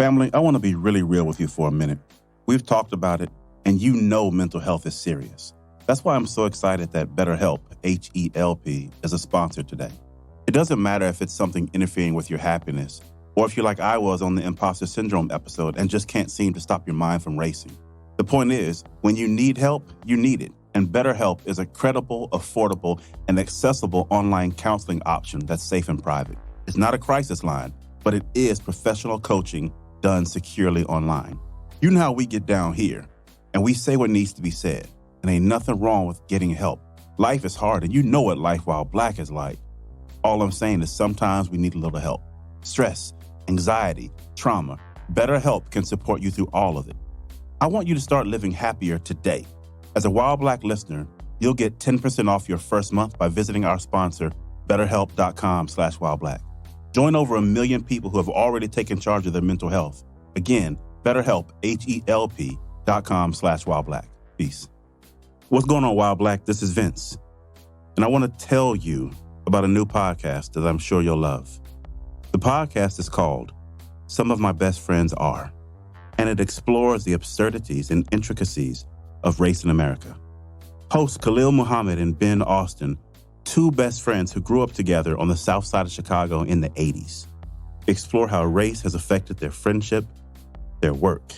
Family, I want to be really real with you for a minute. We've talked about it, and you know mental health is serious. That's why I'm so excited that BetterHelp, H-E-L-P, is a sponsor today. It doesn't matter if it's something interfering with your happiness, or if you're like I was on the imposter syndrome episode and just can't seem to stop your mind from racing. The point is, when you need help, you need it. And BetterHelp is a credible, affordable, and accessible online counseling option that's safe and private. It's not a crisis line, but it is professional coaching done securely online. You know how we get down here, and we say what needs to be said, and ain't nothing wrong with getting help. Life is hard, and you know what life while Black is like. All I'm saying is sometimes we need a little help. Stress, anxiety, trauma. BetterHelp can support you through all of it. I want you to start living happier today. As a Wild Black listener, you'll get 10% off your first month by visiting our sponsor, BetterHelp.com/WildBlack. Join over 1 million people who have already taken charge of their mental health. Again, BetterHelp, HELP.com/WildBlack. Peace. What's going on, Wild Black? This is Vince. And I want to tell you about a new podcast that I'm sure you'll love. The podcast is called Some of My Best Friends Are, and it explores the absurdities and intricacies of race in America. Hosts Khalil Muhammad and Ben Austin, two best friends who grew up together on the south side of Chicago in the 80s, explore how race has affected their friendship, their work,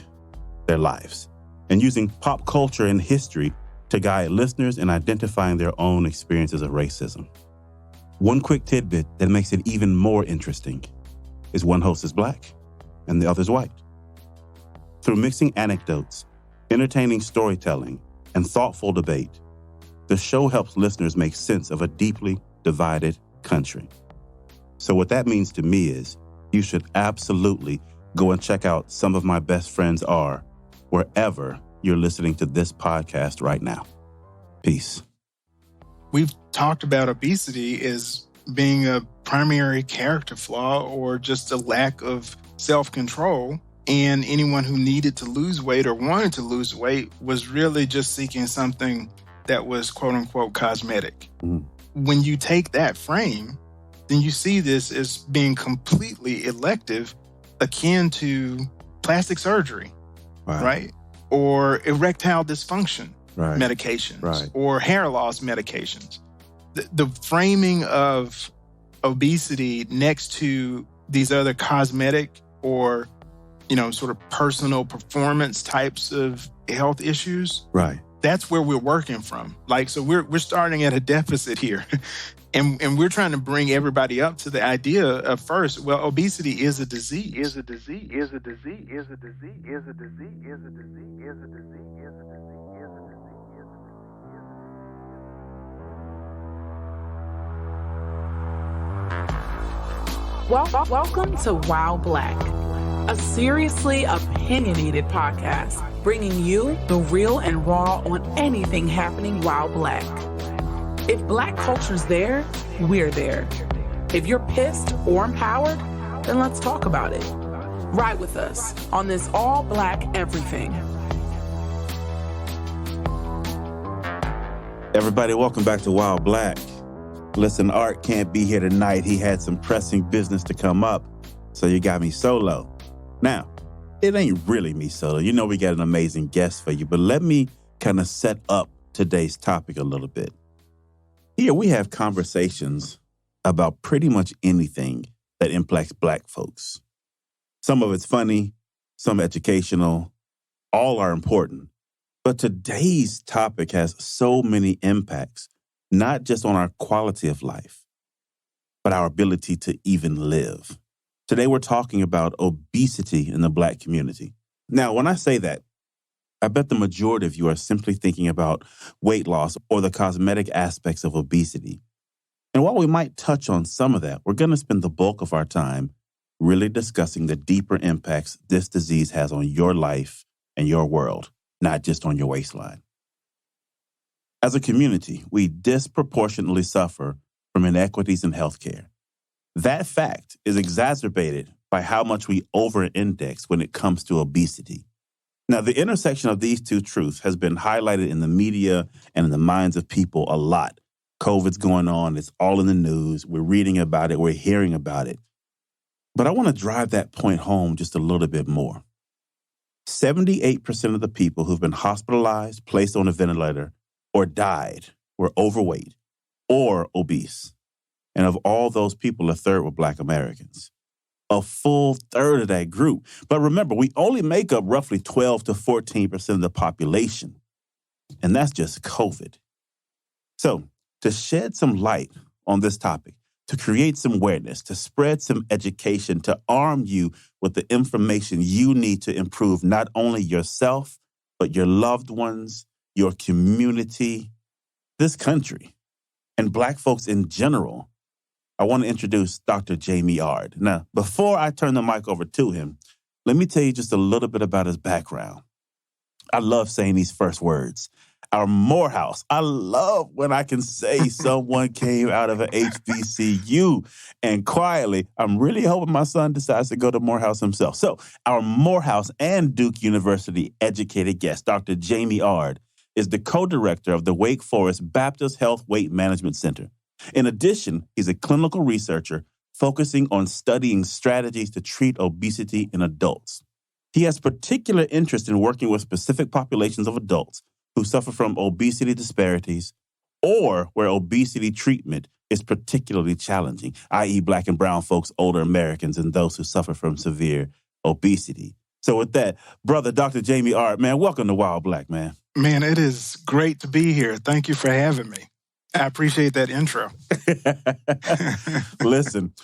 their lives, and using pop culture and history to guide listeners in identifying their own experiences of racism. One quick tidbit that makes it even more interesting is one host is Black and the other's white. Through mixing anecdotes, entertaining storytelling, and thoughtful debate, the show helps listeners make sense of a deeply divided country. So what that means to me is you should absolutely go and check out Some of My Best Friends Are wherever you're listening to this podcast right now. Peace. We've talked about obesity as being a primary character flaw or just a lack of self-control. And anyone who needed to lose weight or wanted to lose weight was really just seeking something that was quote unquote cosmetic. When you take that frame, then you see this as being completely elective, akin to plastic surgery, right? Or erectile dysfunction medications, or hair loss medications. The framing of obesity next to these other cosmetic or, sort of personal performance types of health issues. That's where we're working from. So we're starting at a deficit here. And we're trying to bring everybody up to the idea of first, well, obesity is a disease. Welcome to Wild Black, a seriously opinionated podcast bringing you the real and raw on anything happening while Black. If Black culture's there, we're there. If you're pissed or empowered, then let's talk about it. Ride with us on this all Black everything. Everybody, welcome back to Wild Black. Listen, Art can't be here tonight. He had some pressing business to come up, so you got me solo. Now, it ain't really me solo. You know we got an amazing guest for you, but let me kind of set up today's topic a little bit. Here we have conversations about pretty much anything that impacts Black folks. Some of it's funny, some educational, all are important. But today's topic has so many impacts, not just on our quality of life, but our ability to even live. Today, we're talking about obesity in the Black community. Now, when I say that, I bet the majority of you are simply thinking about weight loss or the cosmetic aspects of obesity. And while we might touch on some of that, we're going to spend the bulk of our time really discussing the deeper impacts this disease has on your life and your world, not just on your waistline. As a community, we disproportionately suffer from inequities in healthcare. That fact is exacerbated by how much we over-index when it comes to obesity. Now, the intersection of these two truths has been highlighted in the media and in the minds of people a lot. COVID's going on. It's all in the news. We're reading about it. We're hearing about it. But I want to drive that point home just a little bit more. 78% of the people who've been hospitalized, placed on a ventilator, or died were overweight or obese. And of all those people, a third were Black Americans. A full third of that group. But remember, we only make up roughly 12 to 14% of the population. And that's just COVID. So to shed some light on this topic, to create some awareness, to spread some education, to arm you with the information you need to improve not only yourself, but your loved ones, your community, this country, and Black folks in general, I want to introduce Dr. Jamy Ard. Now, before I turn the mic over to him, let me tell you just a little bit about his background. I love saying these first words. Our Morehouse. I love when I can say someone came out of an HBCU. And quietly, I'm really hoping my son decides to go to Morehouse himself. So our Morehouse and Duke University educated guest, Dr. Jamy Ard, is the co-director of the Wake Forest Baptist Health Weight Management Center. In addition, he's a clinical researcher focusing on studying strategies to treat obesity in adults. He has particular interest in working with specific populations of adults who suffer from obesity disparities or where obesity treatment is particularly challenging, i.e. Black and brown folks, older Americans, and those who suffer from severe obesity. So with that, brother, Dr. Jamy Ard, man, welcome to Wild Black, man. Man, it is great to be here. Thank you for having me. I appreciate that intro. Listen,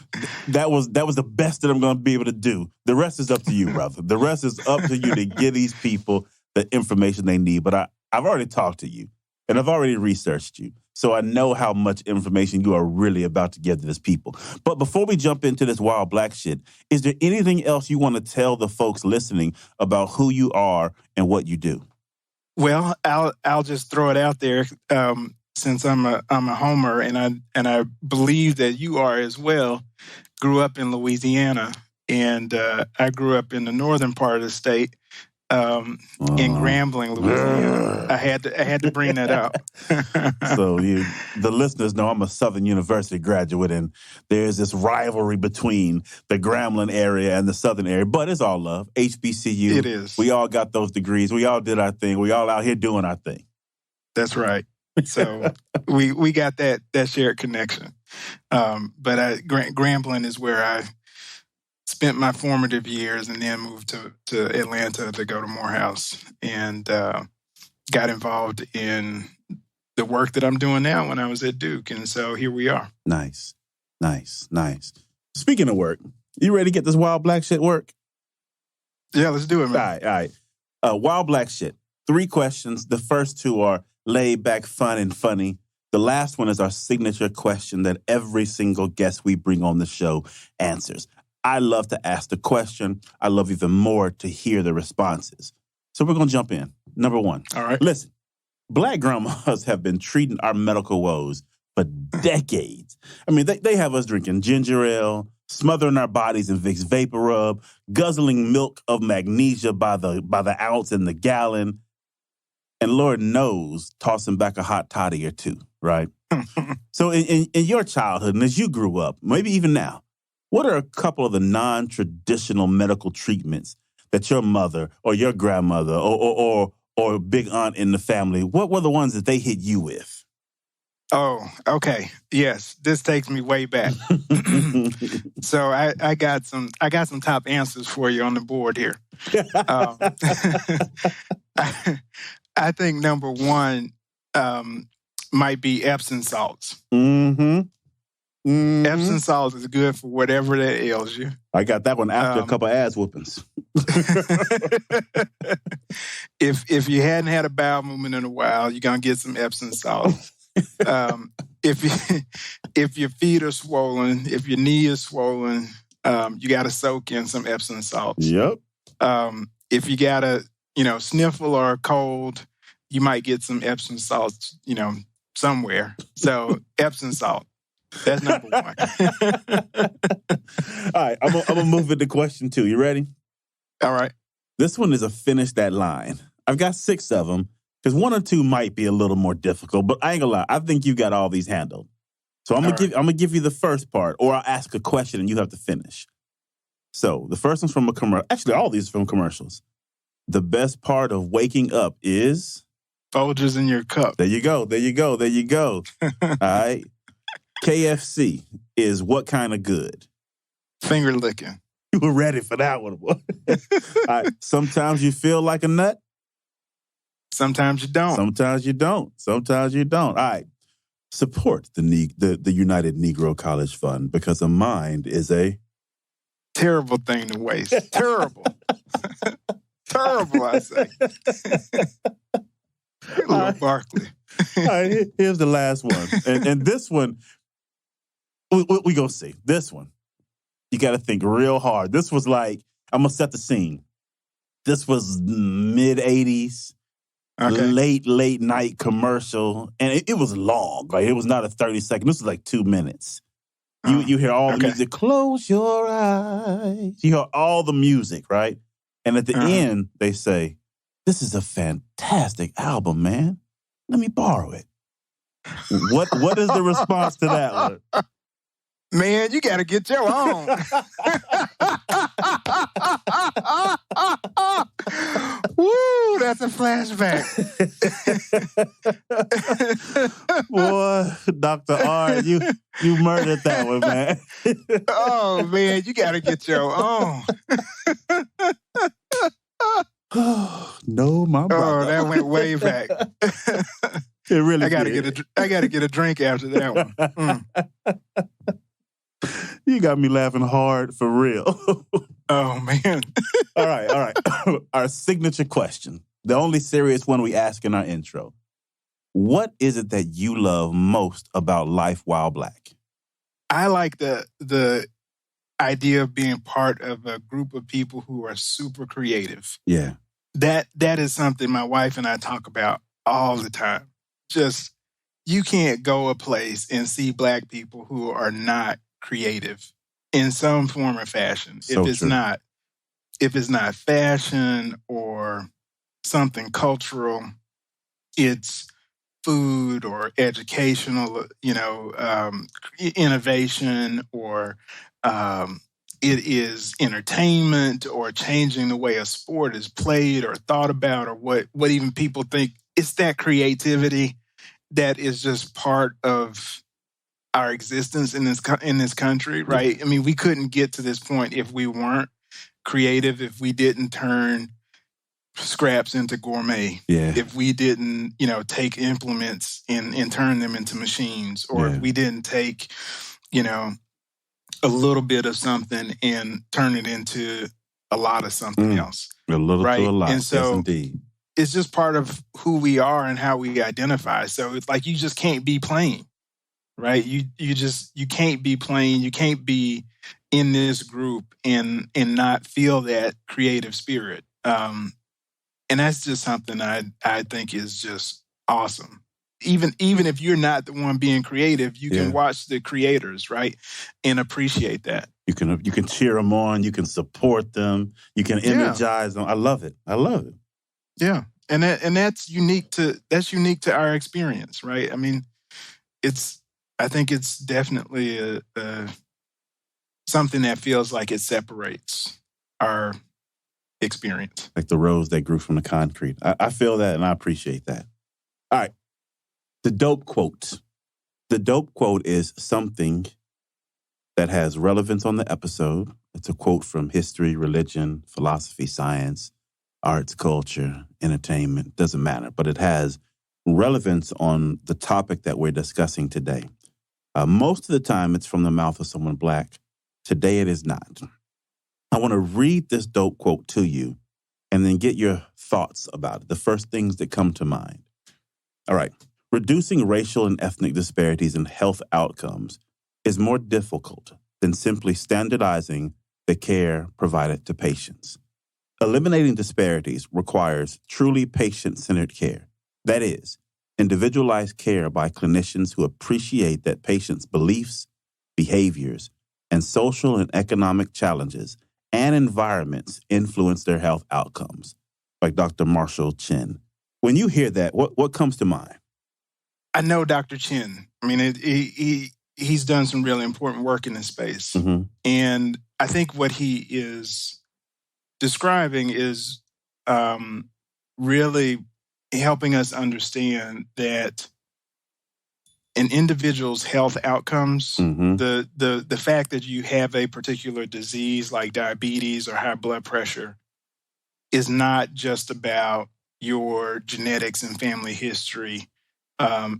that was the best that I'm going to be able to do. The rest is up to you, brother. The rest is up to you to give these people the information they need. But I've already talked to you, and I've already researched you. So I know how much information you are really about to give to this people. But before we jump into this Wild Black shit, is there anything else you want to tell the folks listening about who you are and what you do? Well, I'll just throw it out there. Since I'm a homer, and I believe that you are as well. Grew up in Louisiana, and I grew up in the northern part of the state, in Grambling, Louisiana. I had to bring that up. So the listeners know I'm a Southern University graduate, and there's this rivalry between the Grambling area and the Southern area, but it's all love. HBCU. It is. We all got those degrees. We all did our thing. We all out here doing our thing. That's right. So we got that shared connection. But Grambling is where I spent my formative years, and then moved to Atlanta to go to Morehouse, and got involved in the work that I'm doing now when I was at Duke. And so here we are. Nice. Speaking of work, you ready to get this Wild Black shit work? Yeah, let's do it, man. All right. Wild Black shit. 3 questions. The first 2 are laid back, fun, and funny. The last one is our signature question that every single guest we bring on the show answers. I love to ask the question. I love even more to hear the responses. So we're going to jump in. Number 1. All right. Listen, Black grandmas have been treating our medical woes for decades. I mean, they have us drinking ginger ale, smothering our bodies in Vicks Vapor Rub, guzzling milk of magnesia by the ounce and the gallon, and Lord knows, tossing back a hot toddy or 2, right? So in your childhood, and as you grew up, maybe even now, what are a couple of the non-traditional medical treatments that your mother or your grandmother or big aunt in the family, what were the ones that they hit you with? Oh, okay. Yes, this takes me way back. So I got some top answers for you on the board here. I think number 1 might be Epsom Salts. Epsom Salts is good for whatever that ails you. I got that one after a couple ass whoopings. If you hadn't had a bowel movement in a while, you're gonna get some Epsom Salts. If your feet are swollen, if your knee is swollen, you got to soak in some Epsom salts. Yep. If you got a sniffle or a cold, you might get some Epsom salts, somewhere. So Epsom salt. That's number 1. All right, I'm gonna move into question 2. You ready? All right. This one is a finish that line. I've got 6 of them because 1 or 2 might be a little more difficult, but I ain't gonna lie. I think you got all these handled. So I'm gonna give you the first part, or I'll ask a question and you have to finish. So the first one's from a commercial. Actually, all these are from commercials. The best part of waking up is... Folgers in your cup. There you go. There you go. There you go. All right. KFC is what kind of good? Finger licking. You were ready for that one, boy. All right. Sometimes you feel like a nut. Sometimes you don't. Sometimes you don't. Sometimes you don't. All right. Support the United Negro College Fund because a mind is a... terrible thing to waste. Terrible. Terrible, I say. Little Barkley. All right, here's the last one. And this one, we going to see. This one, you got to think real hard. This was like, I'm going to set the scene. This was mid-'80s, late night commercial. And it was long. Like, it was not a 30-second. This was like 2 minutes. You hear all the music. Close your eyes. You hear all the music, right? And at the end, they say, this is a fantastic album, man. Let me borrow it. What is the response to that one? Man, you got to get your own. Woo, that's a flashback. Boy, Dr. Ard, you murdered that one, man. Oh, man, you got to get your own. No, my brother. Oh, that went way back. It really I gotta get a drink after that one. You got me laughing hard for real. Oh, man. All right. Our signature question, the only serious one we ask in our intro. What is it that you love most about life while Black? I like the idea of being part of a group of people who are super creative. Yeah. That is something my wife and I talk about all the time. Just, you can't go a place and see Black people who are not creative in some form or fashion. So If it's not fashion or something cultural, it's food or educational, innovation, or it is entertainment or changing the way a sport is played or thought about, or what even people think. It's that creativity that is just part of our existence in this country, right? I mean, we couldn't get to this point if we weren't creative, if we didn't turn scraps into gourmet, if we didn't, take implements and turn them into machines, or if we didn't take, a little bit of something and turn it into a lot of something else. A little right? to a lot, and so yes, indeed. It's just part of who we are and how we identify. So it's like, you just can't be plain, right? You can't be plain. You can't be in this group and not feel that creative spirit. And that's just something I think is just awesome. Even if you're not the one being creative, you can watch the creators, right, and appreciate that. You can cheer them on. You can support them. You can energize them. I love it. Yeah, and that's unique to our experience, right? I mean, I think it's definitely something that feels like it separates our experience. Like the rose that grew from the concrete. I feel that, and I appreciate that. All right. The dope quote. The dope quote is something that has relevance on the episode. It's a quote from history, religion, philosophy, science, arts, culture, entertainment. Doesn't matter, but it has relevance on the topic that we're discussing today. Most of the time, it's from the mouth of someone Black. Today, it is not. I want to read this dope quote to you and then get your thoughts about it, the first things that come to mind. All right. Reducing racial and ethnic disparities in health outcomes is more difficult than simply standardizing the care provided to patients. Eliminating disparities requires truly patient-centered care. That is, individualized care by clinicians who appreciate that patients' beliefs, behaviors, and social and economic challenges and environments influence their health outcomes, like Dr. Marshall Chin. When you hear that, what comes to mind? I know Dr. Chin. I mean, he's done some really important work in this space. Mm-hmm. And I think what he is describing is really helping us understand that an individual's health outcomes, the fact that you have a particular disease like diabetes or high blood pressure, is not just about your genetics and family history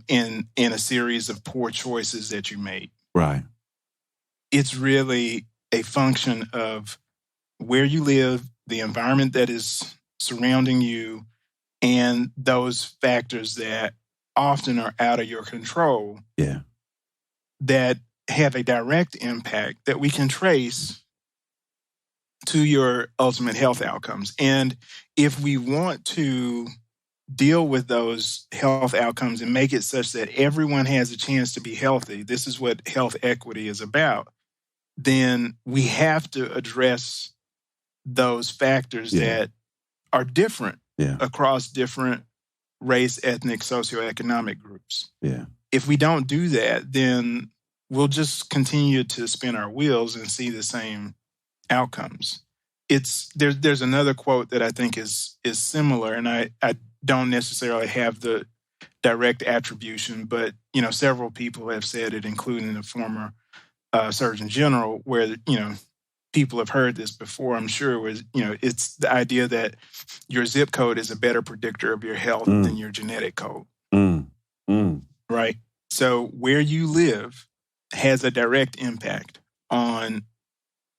in a series of poor choices that you made. Right. It's really a function of where you live, the environment that is surrounding you, and those factors that often are out of your control. Yeah. That have a direct impact that we can trace to your ultimate health outcomes. And if we want to deal with those health outcomes and make it such that everyone has a chance to be healthy, this is what health equity is about, then we have to address those factors that are different across different race, ethnic, socioeconomic groups. Yeah. If we don't do that, then we'll just continue to spin our wheels and see the same outcomes. There's another quote that I think is similar, and I don't necessarily have the direct attribution, but several people have said it, including the former Surgeon General, where people have heard this before, I'm sure, was it's the idea that your zip code is a better predictor of your health than your genetic code. Right? So where you live has a direct impact on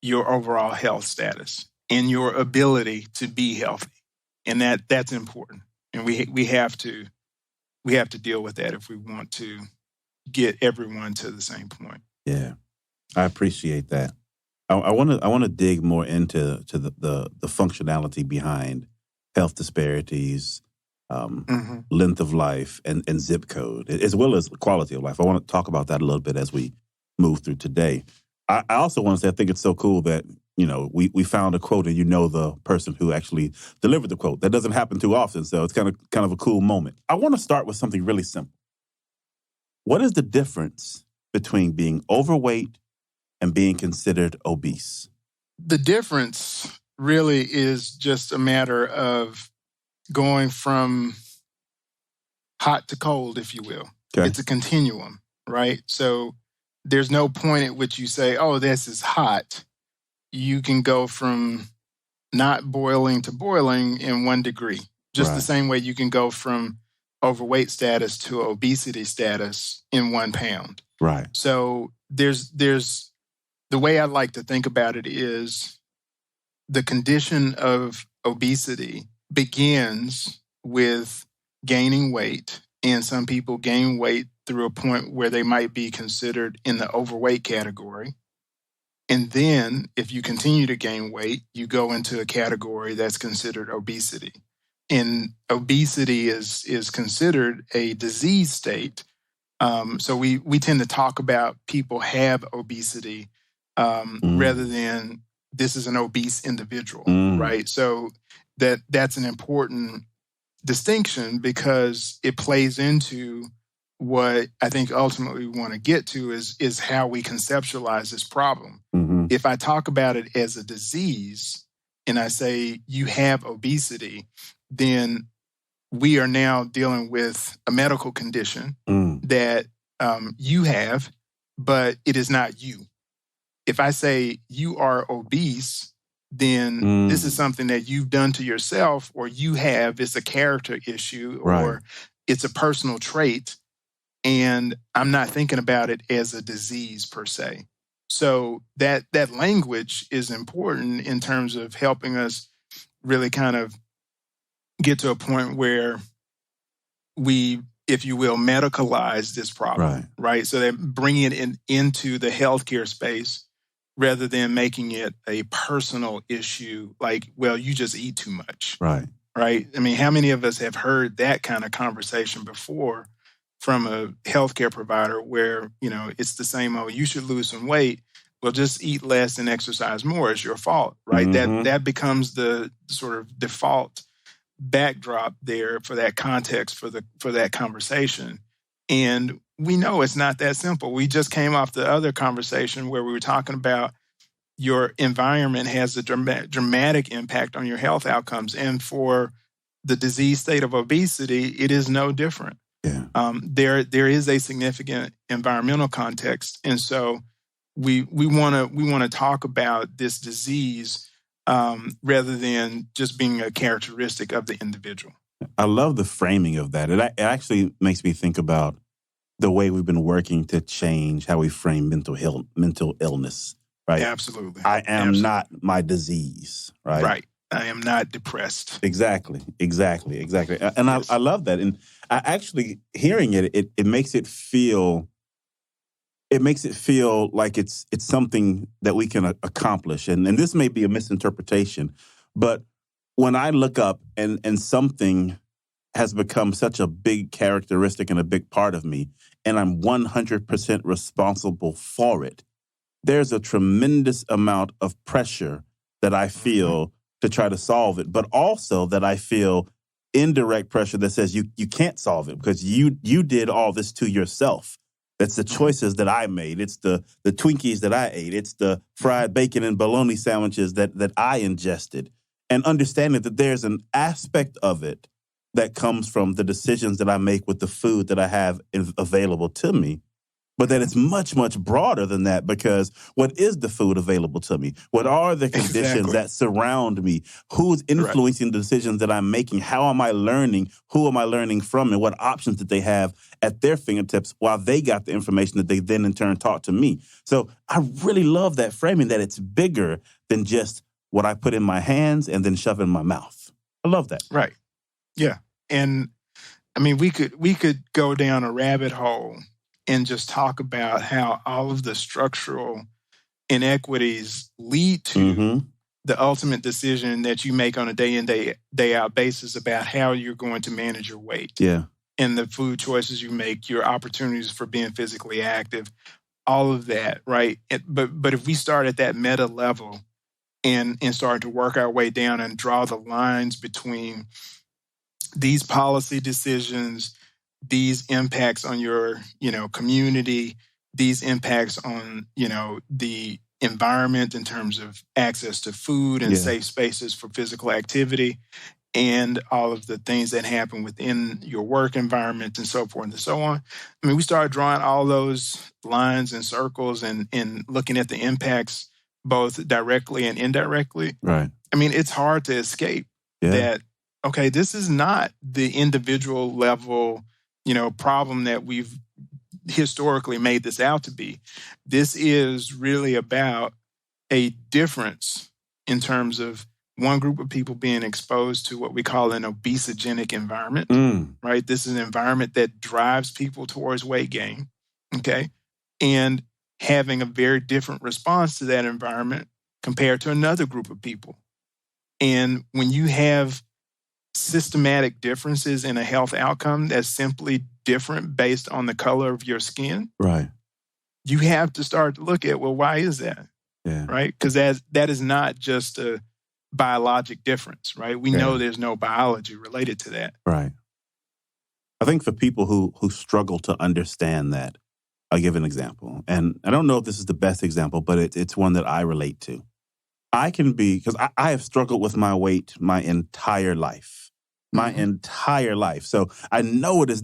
your overall health status and your ability to be healthy. And that's important. And we have to deal with that if we want to get everyone to the same point. Yeah. I appreciate that. I want to dig more into the functionality behind health disparities, length of life, and zip code, as well as quality of life. I want to talk about that a little bit as we move through today. I also want to say I think it's so cool that we found a quote and the person who actually delivered the quote. That doesn't happen too often, so it's kind of a cool moment. I want to start with something really simple. What is the difference between being overweight and being considered obese? The difference really is just a matter of going from hot to cold, if you will. Okay. It's a continuum, right? So there's no point at which you say, oh, this is hot. You can go from not boiling to boiling in 1 degree. Just the same way you can go from overweight status to obesity status in 1 pound. Right. So there's the way I like to think about it is the condition of obesity begins with gaining weight, and some people gain weight through a point where they might be considered in the overweight category. And then if you continue to gain weight, you go into a category that's considered obesity. And obesity is considered a disease state. So we tend to talk about people have obesity rather than this is an obese individual, right? So that's an important distinction because it plays into what I think ultimately we want to get to is how we conceptualize this problem. If I talk about it as a disease and I say you have obesity, then we are now dealing with a medical condition that you have, but it is not you. If I say you are obese, then this is something that you've done to yourself or you have. It's a character issue or it's a personal trait. And I'm not thinking about it as a disease per se. So that language is important in terms of helping us really kind of get to a point where we, if you will, medicalize this problem, right? So that bringing it into the healthcare space rather than making it a personal issue like, well, you just eat too much. Right? I mean, how many of us have heard that kind of conversation before from a healthcare provider where, it's the same, oh, you should lose some weight. Well, just eat less and exercise more. It's your fault, right? That becomes the sort of default backdrop there for that context, for that conversation. And we know it's not that simple. We just came off the other conversation where we were talking about your environment has a dramatic impact on your health outcomes. And for the disease state of obesity, it is no different. Yeah. There is a significant environmental context, and so we want to talk about this disease rather than just being a characteristic of the individual. I love the framing of that. It actually makes me think about the way we've been working to change how we frame mental illness. Right. Absolutely. I am not my disease. Right. Right. I am not depressed. Exactly. And I love that. And I actually hearing it makes it feel like it's something that we can accomplish. And this may be a misinterpretation, but when I look up and something has become such a big characteristic and a big part of me, and I'm 100% responsible for it, there's a tremendous amount of pressure that I feel to try to solve it, but also that I feel indirect pressure that says you can't solve it because you did all this to yourself. That's the choices that I made. It's the Twinkies that I ate. It's the fried bacon and bologna sandwiches that I ingested. And understanding that there's an aspect of it that comes from the decisions that I make with the food that I have available to me, but that it's much, much broader than that, because what is the food available to me? What are the conditions that surround me? Who's influencing the decisions that I'm making? How am I learning? Who am I learning from? And what options did they have at their fingertips while they got the information that they then in turn taught to me? So I really love that framing, that it's bigger than just what I put in my hands and then shove in my mouth. I love that. Right. Yeah. And I mean, we could go down a rabbit hole and just talk about how all of the structural inequities lead to the ultimate decision that you make on a day in, day out basis about how you're going to manage your weight. Yeah. And the food choices you make, your opportunities for being physically active, all of that, right? But if we start at that meta level and start to work our way down and draw the lines between these policy decisions, these impacts on your, community, these impacts on, the environment in terms of access to food and safe spaces for physical activity, and all of the things that happen within your work environment and so forth and so on. I mean, we started drawing all those lines and circles and looking at the impacts both directly and indirectly. Right. I mean, it's hard to escape that, okay, this is not the individual level, problem that we've historically made this out to be. This is really about a difference in terms of one group of people being exposed to what we call an obesogenic environment, right? This is an environment that drives people towards weight gain, okay? And having a very different response to that environment compared to another group of people. And when you have systematic differences in a health outcome that's simply different based on the color of your skin, right, you have to start to look at, well, why is that? Yeah. Right? Because that is not just a biologic difference, right? We know there's no biology related to that. Right. I think for people who struggle to understand that, I'll give an example. And I don't know if this is the best example, but it's one that I relate to. I can be, because I have struggled with my weight my entire life. Entire life. So I know it's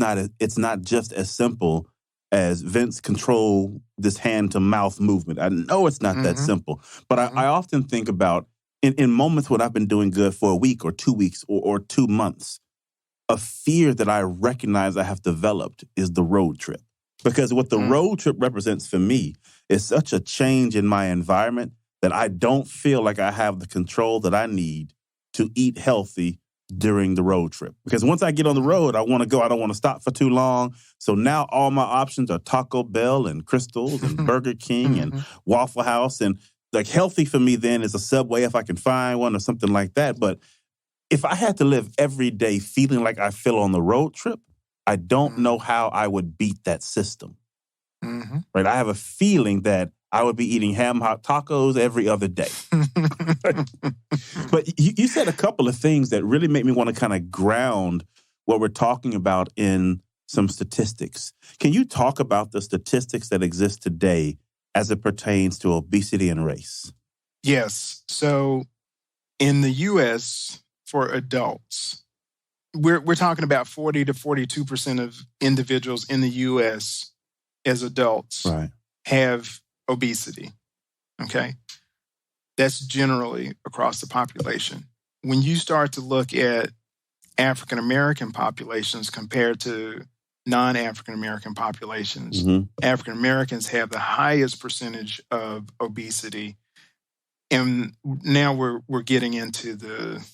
not just as simple as Vince control this hand to mouth movement. I know it's not that simple. But I often think about in moments when I've been doing good for a week or 2 weeks or 2 months, a fear that I recognize I have developed is the road trip. Because what the road trip represents for me is such a change in my environment that I don't feel like I have the control that I need to eat healthy during the road trip. Because once I get on the road, I want to go. I don't want to stop for too long. So now all my options are Taco Bell and Crystals and Burger King and Waffle House. And like healthy for me then is a Subway if I can find one or something like that. But if I had to live every day feeling like I feel on the road trip, I don't know how I would beat that system. Right? I have a feeling that I would be eating ham hot tacos every other day. But you said a couple of things that really make me want to kind of ground what we're talking about in some statistics. Can you talk about the statistics that exist today as it pertains to obesity and race? Yes. So in the U.S. for adults, we're talking about 40 to 42% of individuals in the U.S. as adults Right. have obesity. Okay. That's generally across the population. When you start to look at African American populations compared to non-African American populations, African Americans have the highest percentage of obesity. And now we're getting into the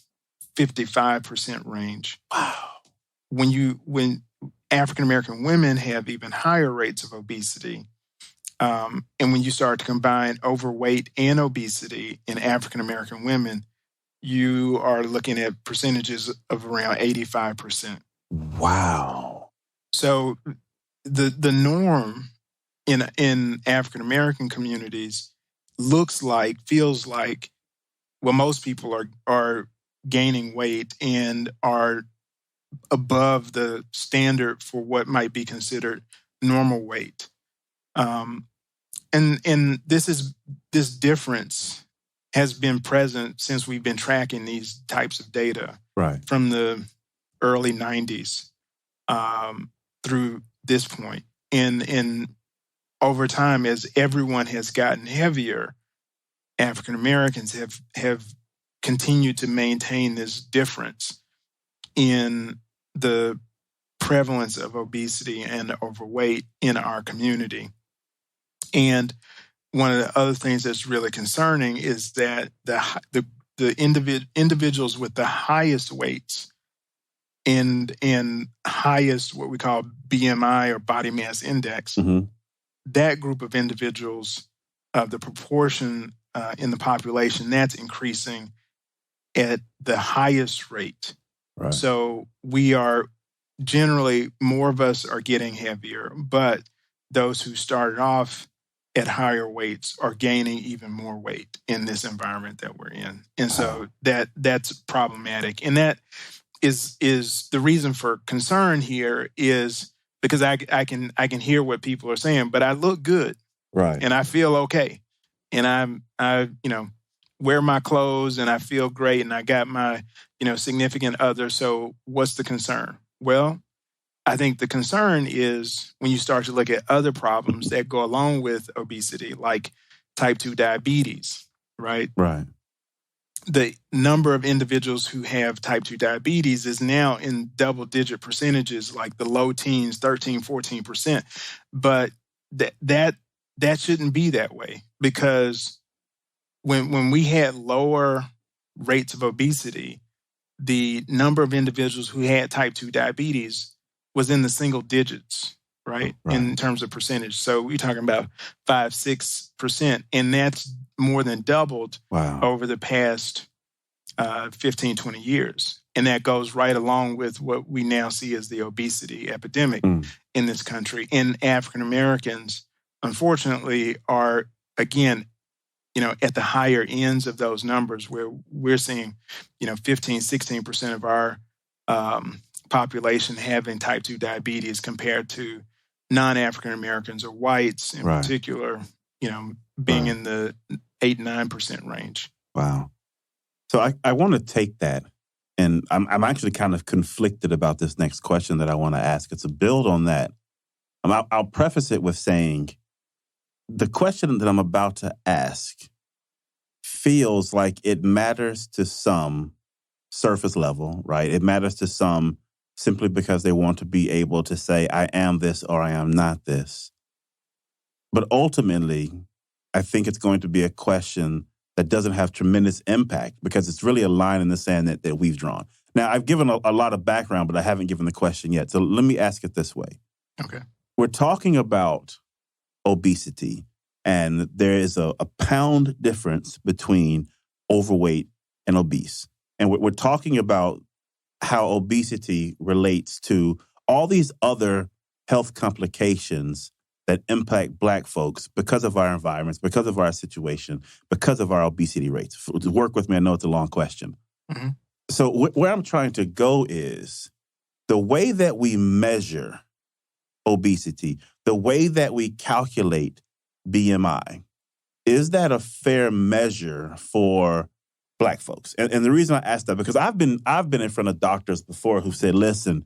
55% range. Wow. When African American women have even higher rates of obesity, and when you start to combine overweight and obesity in African American women, you are looking at percentages of around 85%. Wow. So the norm in African American communities feels like, well, most people are gaining weight and are above the standard for what might be considered normal weight. And this difference has been present since we've been tracking these types of data from the early 90s through this point. And over time, as everyone has gotten heavier, African Americans have continued to maintain this difference in the prevalence of obesity and overweight in our community. And one of the other things that's really concerning is that the individuals with the highest weights and highest what we call BMI or body mass index, that group of individuals, the proportion in the population, that's increasing at the highest rate. Right. So we are generally, more of us are getting heavier, but those who started off at higher weights are gaining even more weight in this environment that we're in. And so that's problematic. And that is the reason for concern here is because I can hear what people are saying, but I look good. Right. And I feel okay. And I wear my clothes and I feel great and I got my, significant other. So what's the concern? Well, I think the concern is when you start to look at other problems that go along with obesity, like type 2 diabetes, right? Right. The number of individuals who have type 2 diabetes is now in double-digit percentages, like the low teens, 13, 14%. But that shouldn't be that way, because when we had lower rates of obesity, the number of individuals who had type 2 diabetes was in the single digits, right? In terms of percentage. So we're talking about 5-6%, and that's more than doubled over the past 15, 20 years. And that goes right along with what we now see as the obesity epidemic in this country. And African Americans, unfortunately, are, again, at the higher ends of those numbers, where we're seeing, 15, 16% of our population having type 2 diabetes compared to non-African Americans or whites in particular, being in the 8-9% range. Wow. So I want to take that, and I'm actually kind of conflicted about this next question that I want to ask. It's a build on that. I'll preface it with saying the question that I'm about to ask feels like it matters to some surface level, right? It matters to some simply because they want to be able to say, I am this or I am not this. But ultimately, I think it's going to be a question that doesn't have tremendous impact, because it's really a line in the sand that we've drawn. Now, I've given a lot of background, but I haven't given the question yet. So let me ask it this way. Okay. We're talking about obesity, and there is a pound difference between overweight and obese. And we're talking about how obesity relates to all these other health complications that impact Black folks because of our environments, because of our situation, because of our obesity rates. Work with me. I know it's a long question. Mm-hmm. So where I'm trying to go is the way that we measure obesity, the way that we calculate BMI, Is that a fair measure for Black folks? And the reason I ask that, because I've been in front of doctors before who said, listen,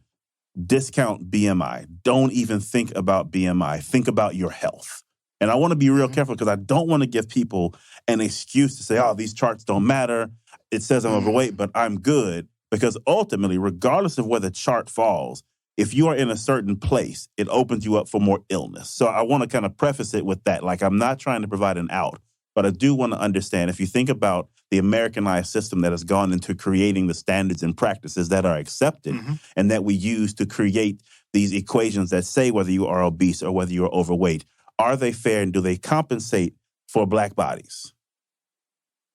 discount BMI. Don't even think about BMI. Think about your health. And I want to be real careful because I don't want to give people an excuse to say, oh, these charts don't matter. It says I'm overweight, but I'm good. Because ultimately, regardless of where the chart falls, if you are in a certain place, it opens you up for more illness. So I want to kind of preface it with that. Like, I'm not trying to provide an out, but I do want to understand, if you think about the Americanized system that has gone into creating the standards and practices that are accepted and that we use to create these equations that say whether you are obese or whether you are overweight, are they fair and do they compensate for Black bodies?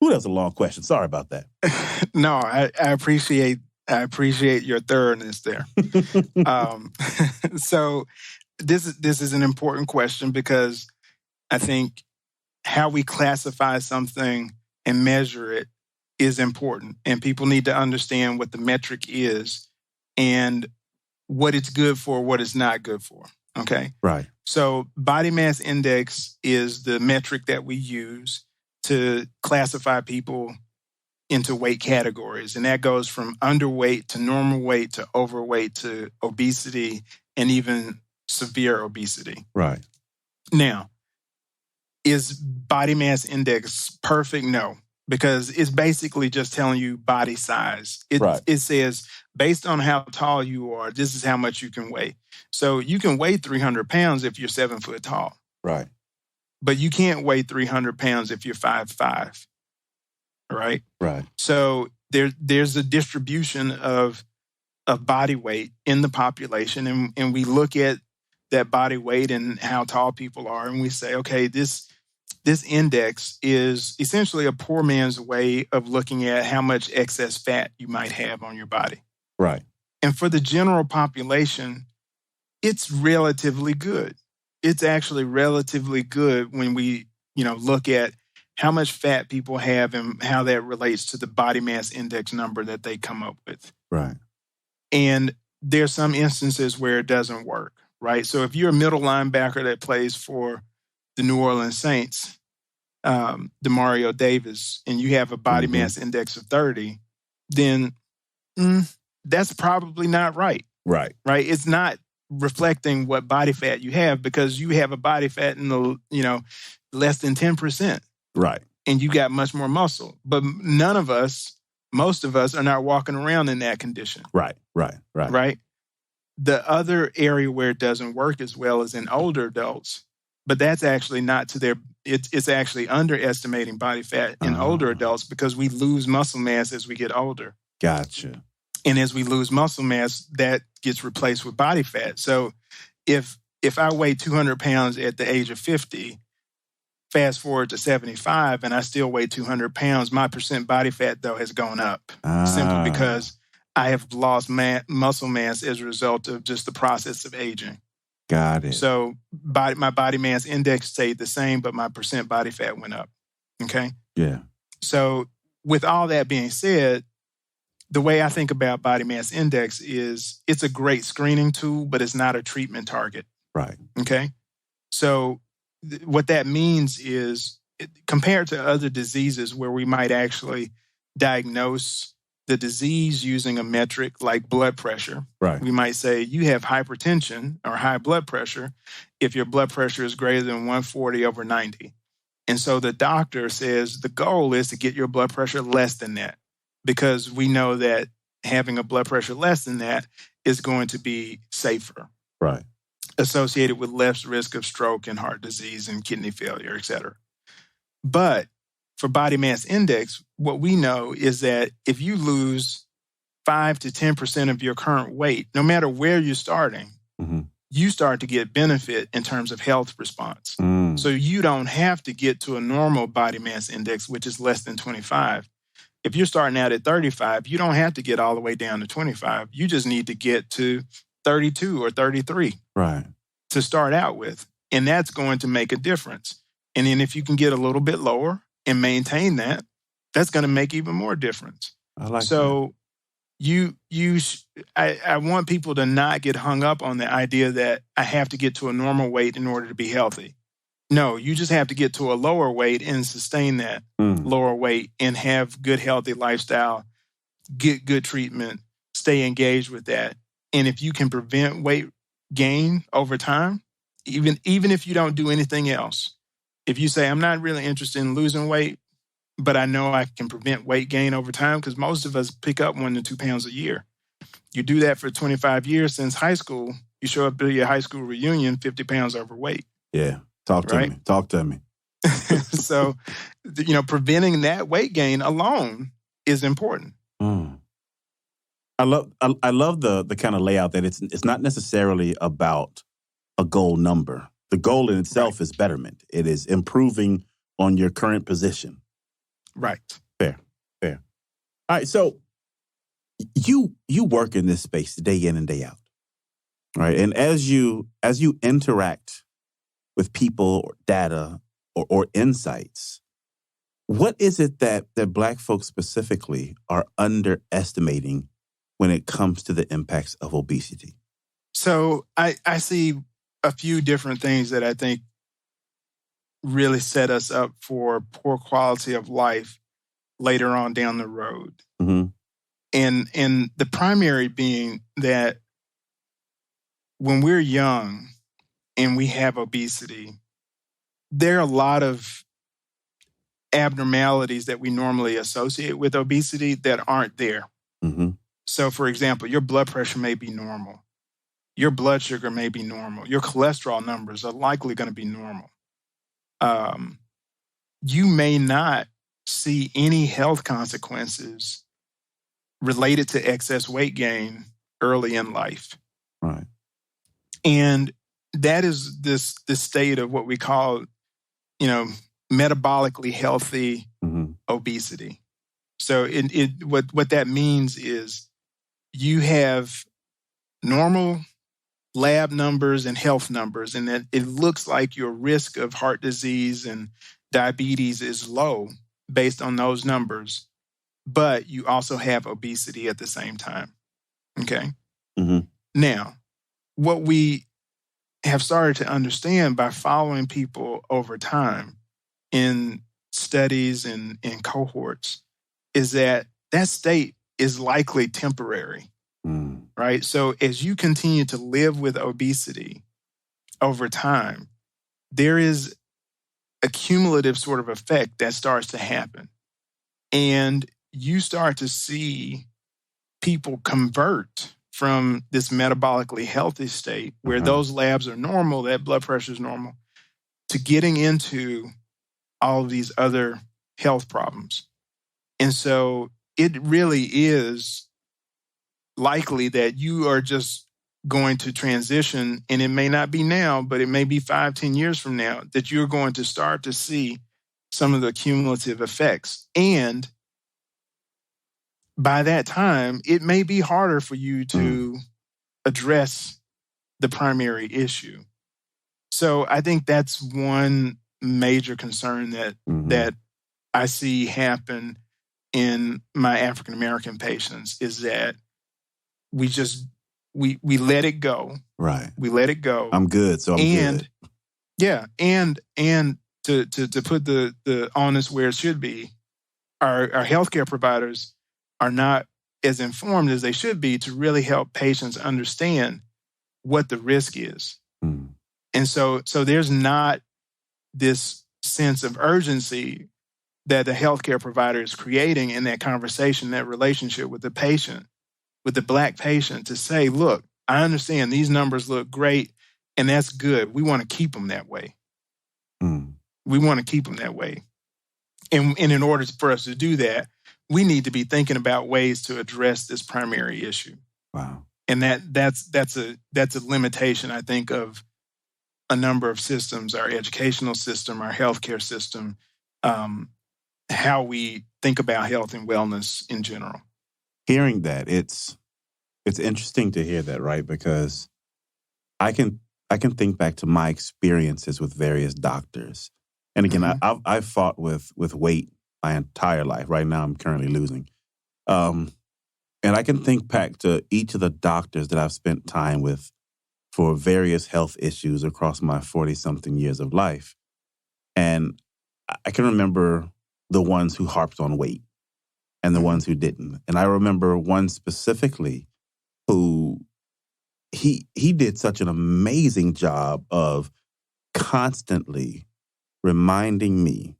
Ooh, that's a long question. Sorry about that. No, I appreciate your thoroughness there. So this is an important question because I think how we classify something and measure it is important. And people need to understand what the metric is and what it's good for, what it's not good for. Okay? Right. So body mass index is the metric that we use to classify people into weight categories. And that goes from underweight to normal weight to overweight to obesity and even severe obesity. Right. Now, is body mass index perfect? No, because it's basically just telling you body size. It says, based on how tall you are, this is how much you can weigh. So you can weigh 300 pounds if you're 7 foot tall. Right. But you can't weigh 300 pounds if you're 5'5". Right? Right. So there's a distribution of body weight in the population, and we look at that body weight and how tall people are, and we say, okay, this index is essentially a poor man's way of looking at how much excess fat you might have on your body. Right. And for the general population, it's relatively good. It's actually relatively good when we, look at how much fat people have and how that relates to the body mass index number that they come up with. Right. And there's some instances where it doesn't work, right? So if you're a middle linebacker that plays for the New Orleans Saints, Demario Davis, and you have a body mass index of 30, then that's probably not right. Right. Right? It's not reflecting what body fat you have because you have a body fat in the, less than 10%. Right. And you got much more muscle. But most of us are not walking around in that condition. Right. The other area where it doesn't work as well is in older adults, but that's actually not to their, it's actually underestimating body fat in older adults because we lose muscle mass as we get older. Gotcha. And as we lose muscle mass, that gets replaced with body fat. So if I weigh 200 pounds at the age of 50, fast forward to 75 and I still weigh 200 pounds, my percent body fat, though, has gone up simply because I have lost muscle mass as a result of just the process of aging. Got it. So my body mass index stayed the same, but my percent body fat went up. Okay? Yeah. So with all that being said, the way I think about body mass index is it's a great screening tool, but it's not a treatment target. Right. Okay? So what that means is compared to other diseases where we might actually diagnose the disease using a metric like blood pressure. Right. We might say you have hypertension or high blood pressure if your blood pressure is greater than 140/90. And so the doctor says the goal is to get your blood pressure less than that because we know that having a blood pressure less than that is going to be safer. Right. Associated with less risk of stroke and heart disease and kidney failure, et cetera. But for body mass index, what we know is that if you lose 5 to 10% of your current weight, no matter where you're starting, you start to get benefit in terms of health response. So you don't have to get to a normal body mass index, which is less than 25. If you're starting out at 35, you don't have to get all the way down to 25. You just need to get to 32 or 33 to start out with. And that's going to make a difference. And then if you can get a little bit lower and maintain that, that's going to make even more difference. I like so I want people to not get hung up on the idea that I have to get to a normal weight in order to be healthy. No, you just have to get to a lower weight and sustain that lower weight and have good, healthy lifestyle, get good treatment, stay engaged with that. And if you can prevent weight gain over time, even if you don't do anything else, if you say, I'm not really interested in losing weight, but I know I can prevent weight gain over time, because most of us pick up 1 to 2 pounds a year. You do that for 25 years since high school, you show up to your high school reunion 50 pounds overweight. Yeah. Talk to me. Talk to me. So, preventing that weight gain alone is important. I love the kind of layout that it's not necessarily about a goal number. The goal in itself is betterment. It is improving on your current position. Right. Fair. All right. So you work in this space day in and day out. Right. And as you interact with people or data or insights, what is it that Black folks specifically are underestimating when it comes to the impacts of obesity? So I see a few different things that I think really set us up for poor quality of life later on down the road. Mm-hmm. And the primary being that when we're young and we have obesity, there are a lot of abnormalities that we normally associate with obesity that aren't there. Mm-hmm. So, for example, your blood pressure may be normal. Your blood sugar may be normal. Your cholesterol numbers are likely going to be normal. You may not see any health consequences related to excess weight gain early in life. Right. And that is this state of what we call, metabolically healthy obesity. So what that means is you have normal lab numbers and health numbers, and that it looks like your risk of heart disease and diabetes is low based on those numbers, but you also have obesity at the same time. Okay. Mm-hmm. Now, what we have started to understand by following people over time in studies and in cohorts is that state is likely temporary, right? So as you continue to live with obesity over time, there is a cumulative sort of effect that starts to happen. And you start to see people convert from this metabolically healthy state where those labs are normal, that blood pressure is normal, to getting into all of these other health problems. And so it really is likely that you are just going to transition, and it may not be now, but it may be 5-10 years from now, that you're going to start to see some of the cumulative effects. And by that time, it may be harder for you to address the primary issue. So I think that's one major concern that I see happen in my African American patients is that we let it go. Right. We let it go. I'm good, so I'm good. Yeah, and to put the onus where it should be, our healthcare providers are not as informed as they should be to really help patients understand what the risk is. And so there's not this sense of urgency that the healthcare provider is creating in that conversation, that relationship with the patient, with the Black patient, to say, look, I understand these numbers look great, and that's good. We want to keep them that way. We want to keep them that way. And in order for us to do that, we need to be thinking about ways to address this primary issue. Wow. And that's a limitation, I think, of a number of systems, our educational system, our healthcare system, how we think about health and wellness in general. Hearing that, it's interesting to hear that, right? Because I can think back to my experiences with various doctors. And again, I've fought with weight my entire life. Right now, I'm currently losing. And I can think back to each of the doctors that I've spent time with for various health issues across my 40-something years of life. And I can remember the ones who harped on weight and the ones who didn't. And I remember one specifically who he did such an amazing job of constantly reminding me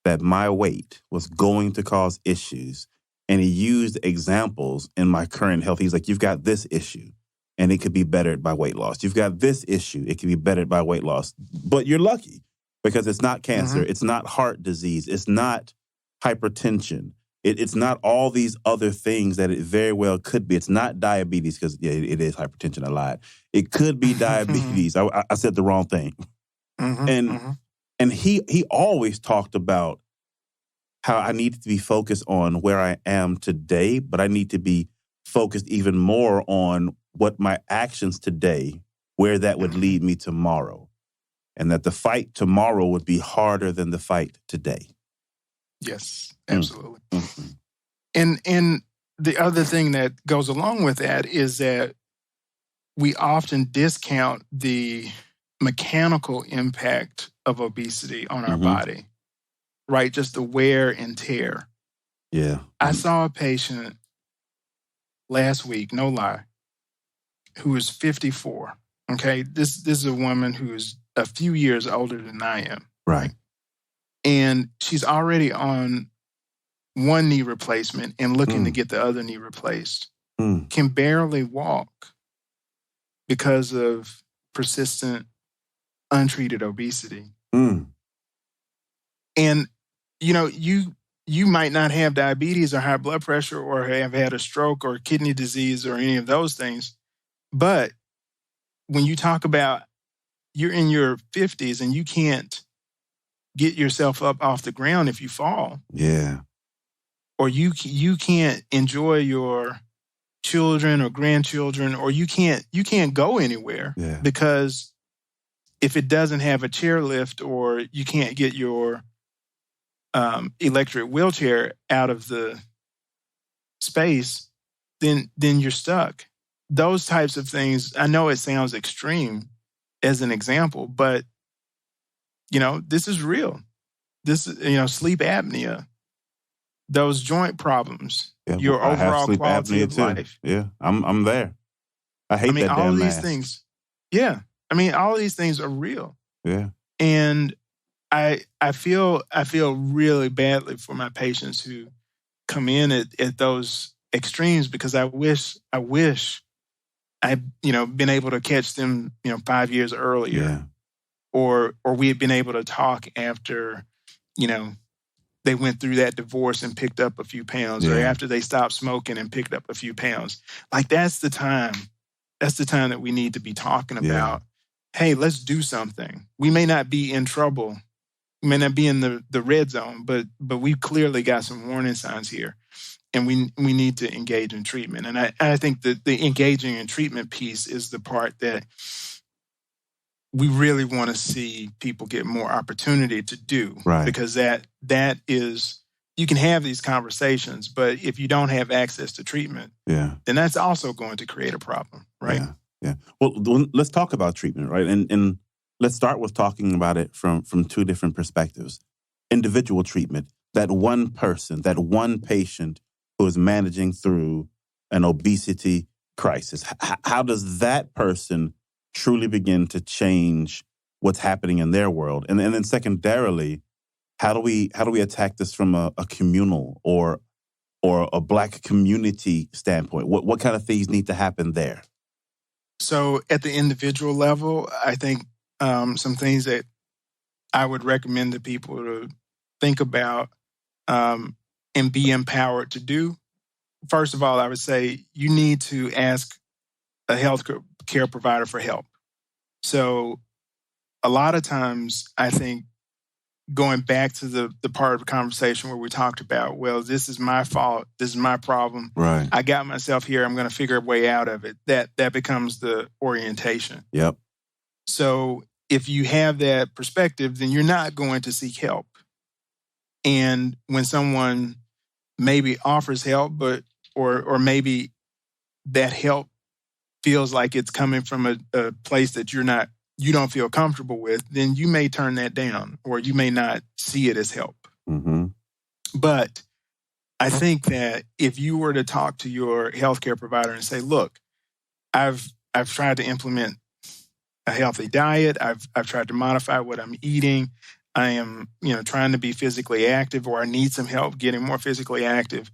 that my weight was going to cause issues. And he used examples in my current health. He's like, you've got this issue and it could be bettered by weight loss. You've got this issue. It can be bettered by weight loss. But you're lucky because it's not cancer. It's not heart disease. It's not hypertension. It's not all these other things that it very well could be. It's not diabetes because it is hypertension. I lied. It could be diabetes. I said the wrong thing. And he always talked about how I needed to be focused on where I am today, but I need to be focused even more on what my actions today, where that would lead me tomorrow. And that the fight tomorrow would be harder than the fight today. Yes, absolutely. And the other thing that goes along with that is that we often discount the mechanical impact of obesity on our body, right? Just the wear and tear. Yeah. I saw a patient last week, no lie, who was 54. Okay. This is a woman who's a few years older than I am. Right. And she's already on one knee replacement and looking to get the other knee replaced. Can barely walk because of persistent, untreated obesity. And, you might not have diabetes or high blood pressure or have had a stroke or kidney disease or any of those things. But when you talk about you're in your 50s and you can't get yourself up off the ground if you fall. Yeah. Or you can't enjoy your children or grandchildren, or you can't go anywhere because if it doesn't have a chairlift or you can't get your electric wheelchair out of the space, then you're stuck. Those types of things, I know it sounds extreme as an example, but this is real. This is, sleep apnea, those joint problems, your overall quality of life. Yeah, I'm there. I hate that all damn of these mask. things. Yeah, all of these things are real. Yeah, and I feel really badly for my patients who come in at those extremes because I wish I'd been able to catch them 5 years earlier. Yeah. Or we had been able to talk after, they went through that divorce and picked up a few pounds, or after they stopped smoking and picked up a few pounds. Like that's the time. That's the time that we need to be talking about, hey, let's do something. We may not be in trouble. We may not be in the red zone, but we've clearly got some warning signs here. And we need to engage in treatment. And I think that the engaging in treatment piece is the part that we really want to see people get more opportunity to do. Right. Because that is, you can have these conversations, but if you don't have access to treatment, then that's also going to create a problem, right? Yeah. Well, let's talk about treatment, right? And let's start with talking about it from two different perspectives. Individual treatment, that one person, that one patient who is managing through an obesity crisis. How does that person truly begin to change what's happening in their world? And then secondarily, how do we attack this from a communal or a Black community standpoint? What kind of things need to happen there? So at the individual level, I think some things that I would recommend to people to think about and be empowered to do. First of all, I would say you need to ask a health care provider for help. So a lot of times, I think going back to the part of the conversation where we talked about, well, this is my fault, this is my problem. Right. I got myself here, I'm going to figure a way out of it. That becomes the orientation. Yep. So if you have that perspective, then you're not going to seek help. And when someone maybe offers help, or maybe that help feels like it's coming from a place that you're not you don't feel comfortable with, then you may turn that down or you may not see it as help. Mm-hmm. But I think that if you were to talk to your healthcare provider and say, look, I've tried to implement a healthy diet. I've tried to modify what I'm eating. I am, trying to be physically active, or I need some help getting more physically active.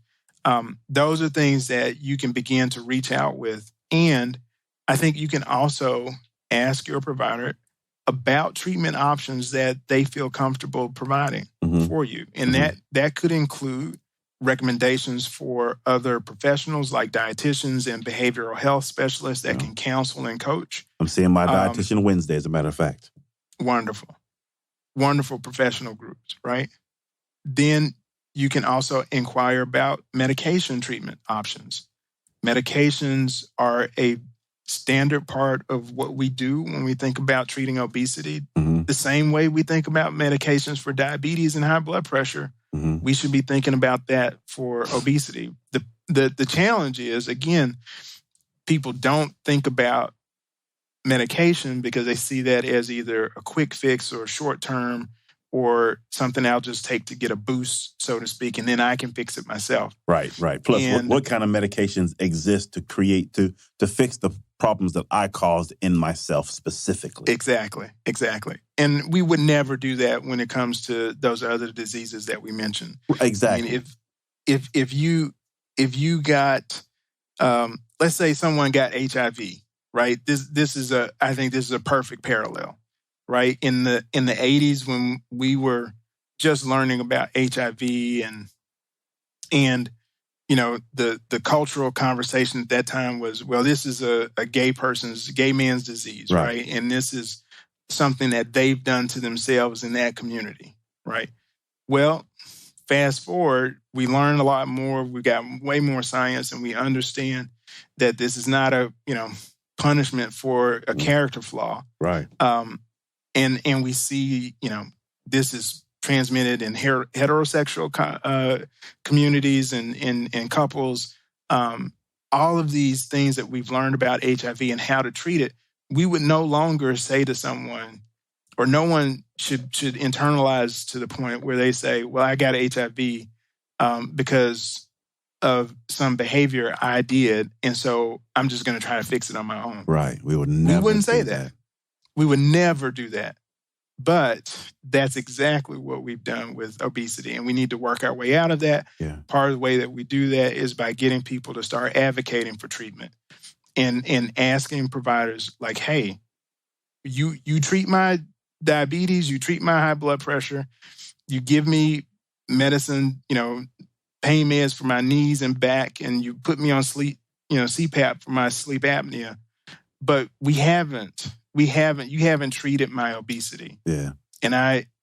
Those are things that you can begin to reach out with. And I think you can also ask your provider about treatment options that they feel comfortable providing for you. And that could include recommendations for other professionals like dietitians and behavioral health specialists that can counsel and coach. I'm seeing my dietitian Wednesday, as a matter of fact. Wonderful. Wonderful professional groups, right? Then you can also inquire about medication treatment options. Medications are a standard part of what we do when we think about treating obesity. The same way we think about medications for diabetes and high blood pressure, we should be thinking about that for obesity. The challenge is, again, people don't think about medication because they see that as either a quick fix or short term or something I'll just take to get a boost, so to speak, and then I can fix it myself. Right. Plus, what kind of medications exist to create, to fix the problems that I caused in myself specifically? Exactly. And we would never do that when it comes to those other diseases that we mentioned. Exactly. I mean, if you got, let's say someone got HIV, right? I think this is a perfect parallel. Right, in the 80s, when we were just learning about HIV and the cultural conversation at that time was, well, this is a gay man's disease, right? And this is something that they've done to themselves in that community, right? Well, fast forward, we learn a lot more. We got way more science, and we understand that this is not a punishment for a character flaw, right? And we see, this is transmitted in heterosexual communities and couples. All of these things that we've learned about HIV and how to treat it, we would no longer say to someone, or no one should internalize to the point where they say, well, I got HIV because of some behavior I did, and so I'm just going to try to fix it on my own. Right. We wouldn't say that. We would never do that. But that's exactly what we've done with obesity, and we need to work our way out of that. Yeah. Part of the way that we do that is by getting people to start advocating for treatment and asking providers like, hey, you treat my diabetes, you treat my high blood pressure, you give me medicine, pain meds for my knees and back, and you put me on CPAP for my sleep apnea. But you haven't treated my obesity. Yeah. That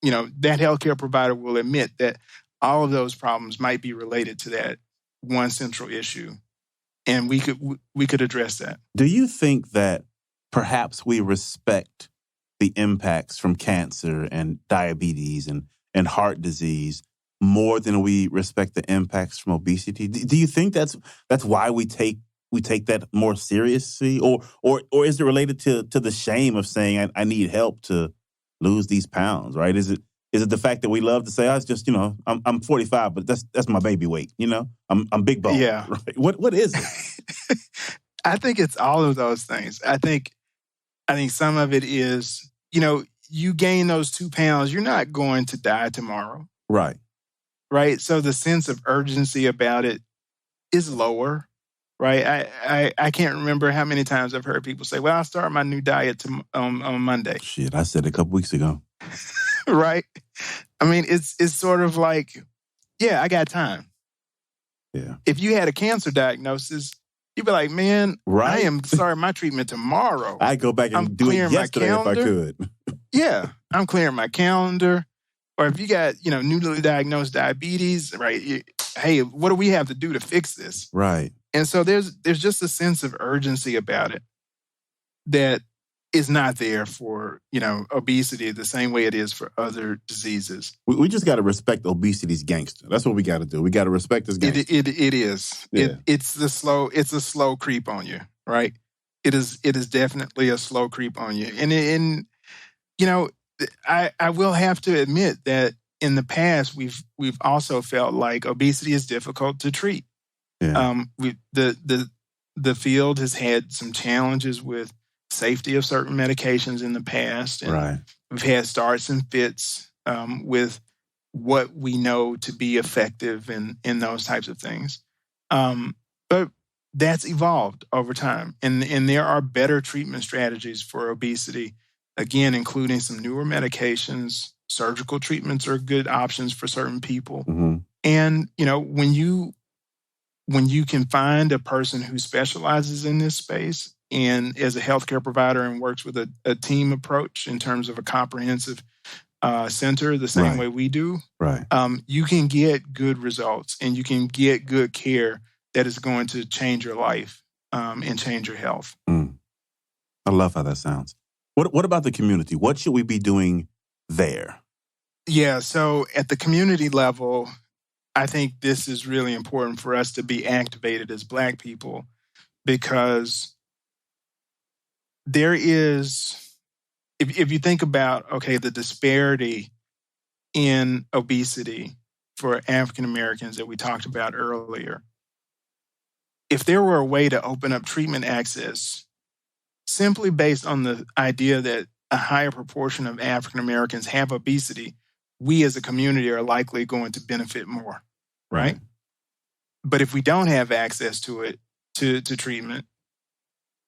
healthcare provider will admit that all of those problems might be related to that one central issue. And we could address that. Do you think that perhaps we respect the impacts from cancer and diabetes and heart disease more than we respect the impacts from obesity? Do you think that's why we take that more seriously, or is it related to the shame of saying I need help to lose these pounds? Right? Is it the fact that we love to say, it's just I'm 45, but that's my baby weight. I'm big bone. Yeah. Right? What is it? I think it's all of those things. I think some of it is you gain those 2 pounds, you're not going to die tomorrow. Right. Right. So the sense of urgency about it is lower. Right. I can't remember how many times I've heard people say, well, I'll start my new diet on Monday. Shit, I said it a couple weeks ago. Right. I mean, it's sort of like, yeah, I got time. Yeah. If you had a cancer diagnosis, you'd be like, man, right? I am starting my treatment tomorrow. I go back and do it yesterday if I could. Yeah. I'm clearing my calendar. Or if you got, newly diagnosed diabetes, right? Hey, what do we have to do to fix this? Right. And so there's just a sense of urgency about it that is not there for, obesity the same way it is for other diseases. We just got to respect obesity's gangster. That's what we got to do. We got to respect this gangster. It is. Yeah. It's a slow creep on you, right? it is definitely a slow creep on you. And you know, I will have to admit that in the past we've also felt like obesity is difficult to treat. Yeah. The field has had some challenges with safety of certain medications in the past, and Right. we've had starts and fits with what we know to be effective in those types of things. But that's evolved over time, and there are better treatment strategies for obesity. Again, including some newer medications. Surgical treatments are good options for certain people. Mm-hmm. And you know, when you can find a person who specializes in this space and as a healthcare provider and works with a team approach in terms of a comprehensive center, the same Right. way we do, Right. you can get good results and you can get good care that is going to change your life and change your health. I love how that sounds. What about the community? What should we be doing there? Yeah, so at the community level, I think this is really important for us to be activated as Black people, because there is, if you think about, okay, the disparity in obesity for African Americans that we talked about earlier, if there were a way to open up treatment access simply based on the idea that a higher proportion of African Americans have obesity, we as a community are likely going to benefit more, right? But if we don't have access to it, to treatment,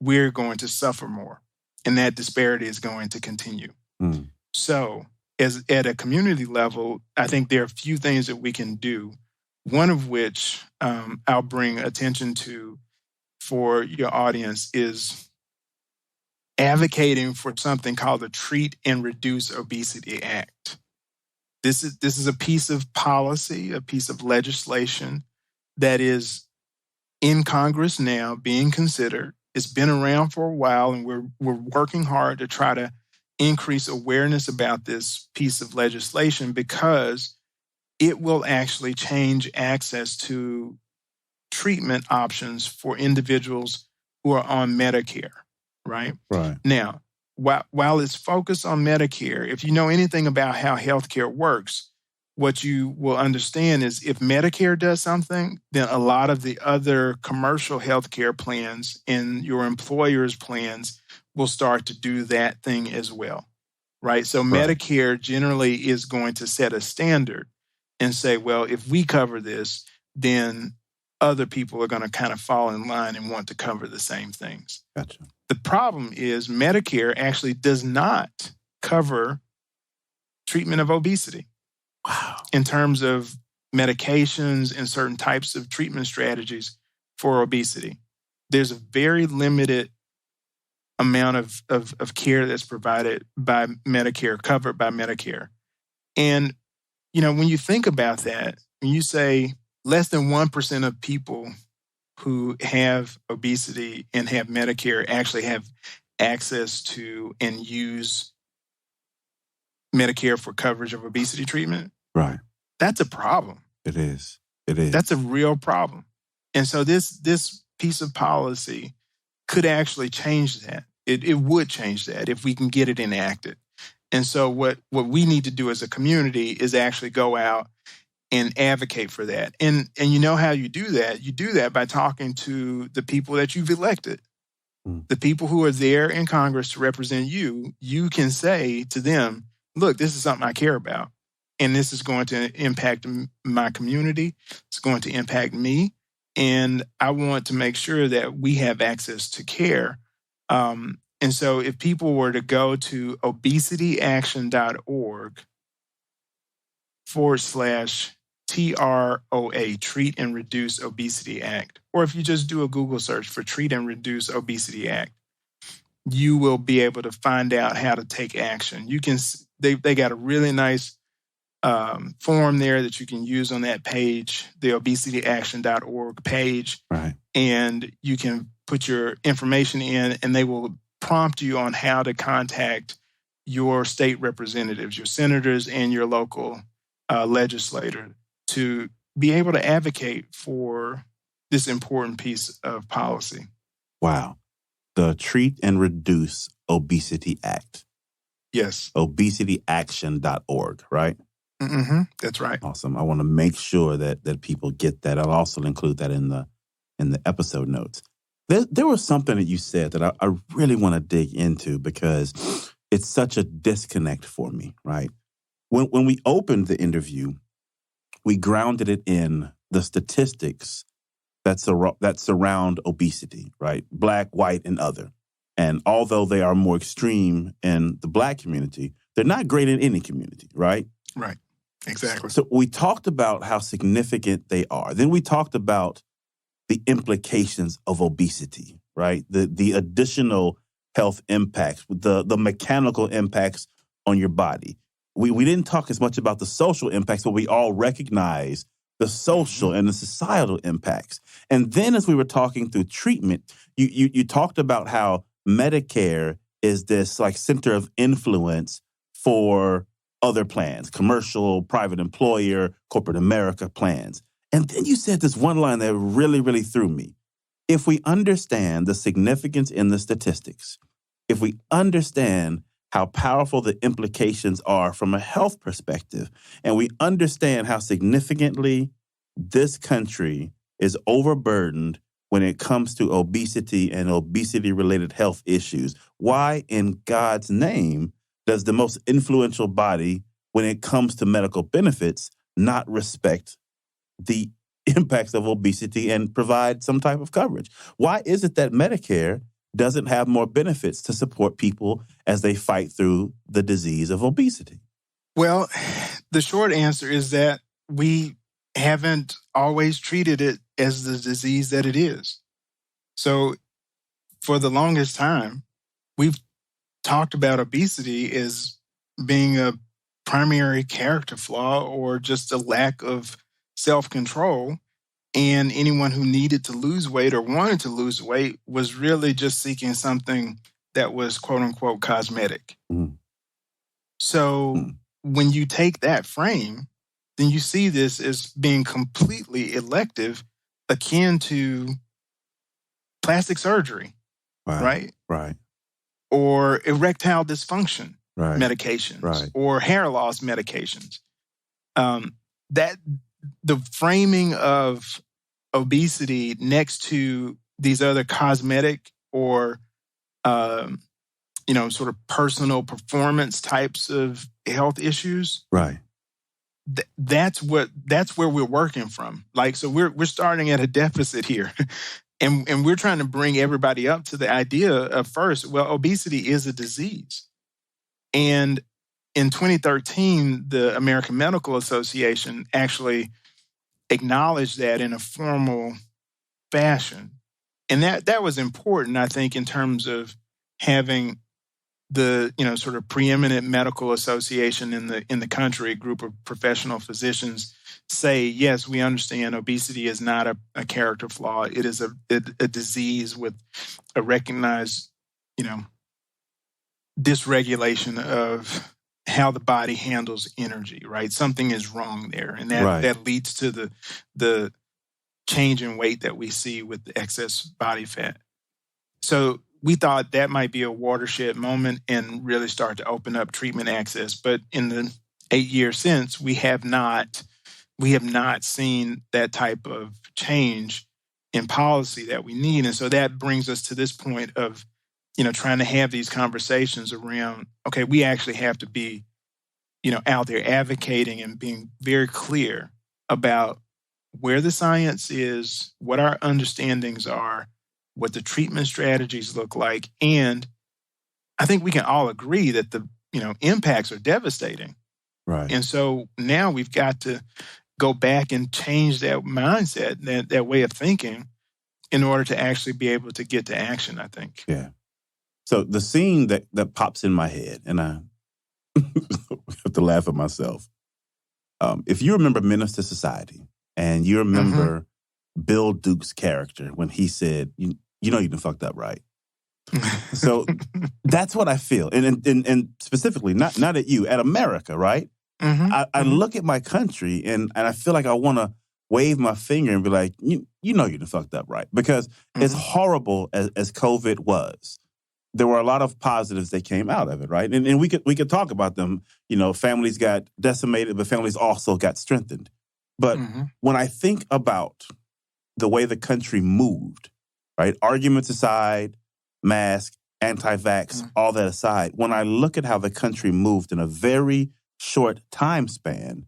we're going to suffer more. And that disparity is going to continue. So at a community level, I think there are a few things that we can do. One of which I'll bring attention to for your audience is advocating for something called the Treat and Reduce Obesity Act. This is a piece of policy, a piece of legislation that is in Congress now being considered. It's been around for a while, and we're working hard to try to increase awareness about this piece of legislation because it will actually change access to treatment options for individuals who are on Medicare. Right? Right. Now, while it's focused on Medicare, if you know anything about how healthcare works, what you will understand is if Medicare does something, then a lot of the other commercial healthcare plans and your employer's plans will start to do that thing as well. Right? So Medicare generally is going to set a standard and say, well, if we cover this, then other people are going to kind of fall in line and want to cover the same things. Gotcha. The problem is Medicare actually does not cover treatment of obesity. Wow. In terms of medications and certain types of treatment strategies for obesity. There's a very limited amount of care that's provided by Medicare, covered by Medicare. And, you know, when you think about that, when you say less than 1% of people who have obesity and have Medicare actually have access to and use Medicare for coverage of obesity treatment. Right. That's a problem. It is. It is. That's a real problem. And so this piece of policy could actually change that. It would change that if we can get it enacted. And so what we need to do as a community is actually go out and advocate for that. And you know how you do that? You do that by talking to the people that you've elected. The people who are there in Congress to represent you. You can say to them, look, this is something I care about. And this is going to impact my community. It's going to impact me. And I want to make sure that we have access to care. And so if people were to go to obesityaction.org/TROA, Treat and Reduce Obesity Act, or if you just do a Google search for Treat and Reduce Obesity Act, you will be able to find out how to take action. You can, they got a really nice form there that you can use on that page, the obesityaction.org page. Right. And you can put your information in and they will prompt you on how to contact your state representatives, your senators, and your local legislator to be able to advocate for this important piece of policy. Wow. the Treat and Reduce Obesity Act. Yes. Obesityaction.org, right? Mm-hmm. That's right. Awesome. I want to make sure that people get that. I'll also include that in the episode notes. There was something that you said that I really want to dig into because it's such a disconnect for me, right? When we opened the interview, we grounded it in the statistics that surround obesity, right? Black, white, and other. And although they are more extreme in the Black community, they're not great in any community, right? Right. Exactly. So we talked about how significant they are. Then we talked about the implications of obesity, right? The additional health impacts, the mechanical impacts on your body. We didn't talk as much about the social impacts, but we all recognize the social and the societal impacts. And then as we were talking through treatment, you talked about how Medicare is this like center of influence for other plans, commercial, private employer, corporate America plans. And then you said this one line that really, really threw me. If we understand the significance in the statistics, if we understand how powerful the implications are from a health perspective, and we understand how significantly this country is overburdened when it comes to obesity and obesity-related health issues, why in God's name does the most influential body when it comes to medical benefits not respect the impacts of obesity and provide some type of coverage? Why is it that Medicare doesn't have more benefits to support people as they fight through the disease of obesity? Well, the short answer is that we haven't always treated it as the disease that it is. So for the longest time, we've talked about obesity as being a primary character flaw or just a lack of self-control. And anyone who needed to lose weight or wanted to lose weight was really just seeking something that was quote unquote cosmetic. So when you take that frame, then you see this as being completely elective, akin to plastic surgery, right? Right. Or erectile dysfunction medications, right, or hair loss medications. That the framing of obesity next to these other cosmetic or sort of personal performance types of health issues, right? That's where we're working from. Like, so we're starting at a deficit here. And we're trying to bring everybody up to the idea of first, well, obesity is a disease. And in 2013, the American Medical Association actually acknowledged that in a formal fashion. And that was important, I think, in terms of having the, sort of preeminent medical association in the country, a group of professional physicians, say, yes, we understand obesity is not a character flaw. It is a disease with a recognized, dysregulation of how the body handles energy, right? Something is wrong there. And that leads to the change in weight that we see with the excess body fat. So we thought that might be a watershed moment and really start to open up treatment access. But in the 8 years since, we have not seen that type of change in policy that we need. And so that brings us to this point of, trying to have these conversations around, okay, we actually have to be, out there advocating and being very clear about where the science is, what our understandings are, what the treatment strategies look like. And I think we can all agree that the, impacts are devastating. Right. And so now we've got to go back and change that mindset, that way of thinking, in order to actually be able to get to action, I think. Yeah. So the scene that pops in my head, and I have to laugh at myself. If you remember Menace to Society, and you remember Bill Duke's character when he said, you done fucked up, right? So that's what I feel. And specifically, not at you, at America, right? I look at my country and I feel like I want to wave my finger and be like, you know you done fucked up, right? Because as horrible as COVID was, there were a lot of positives that came out of it, right? And we could talk about them. You know, families got decimated, but families also got strengthened. But when I think about the way the country moved, right? Arguments aside, mask, anti-vax, all that aside, when I look at how the country moved in a very short time span,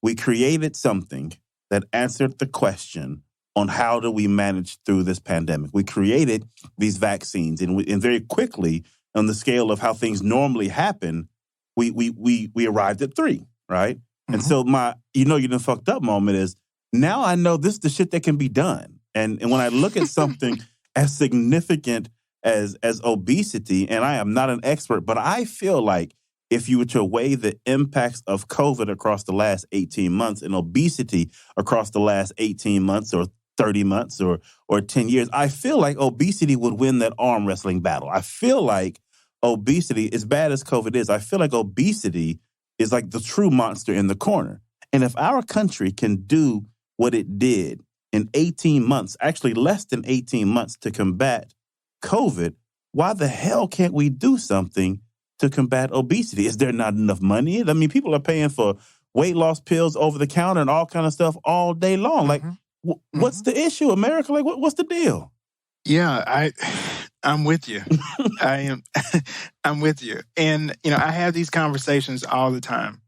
we created something that answered the question on how do we manage through this pandemic. We created these vaccines, and very quickly, on the scale of how things normally happen, we arrived at 3, right? And so my, you done fucked up moment is, now I know this is the shit that can be done. And when I look at something as significant as obesity, and I am not an expert, but I feel like if you were to weigh the impacts of COVID across the last 18 months and obesity across the last 18 months or 30 months or 10 years, I feel like obesity would win that arm wrestling battle. I feel like obesity, as bad as COVID is, I feel like obesity is like the true monster in the corner. And if our country can do what it did in 18 months, actually less than 18 months to combat COVID, why the hell can't we do something to combat obesity? Is there not enough money? I mean, people are paying for weight loss pills over the counter and all kind of stuff all day long. Like, what's the issue, America? Like, what's the deal? Yeah, I'm with you. I'm with you. And, I have these conversations all the time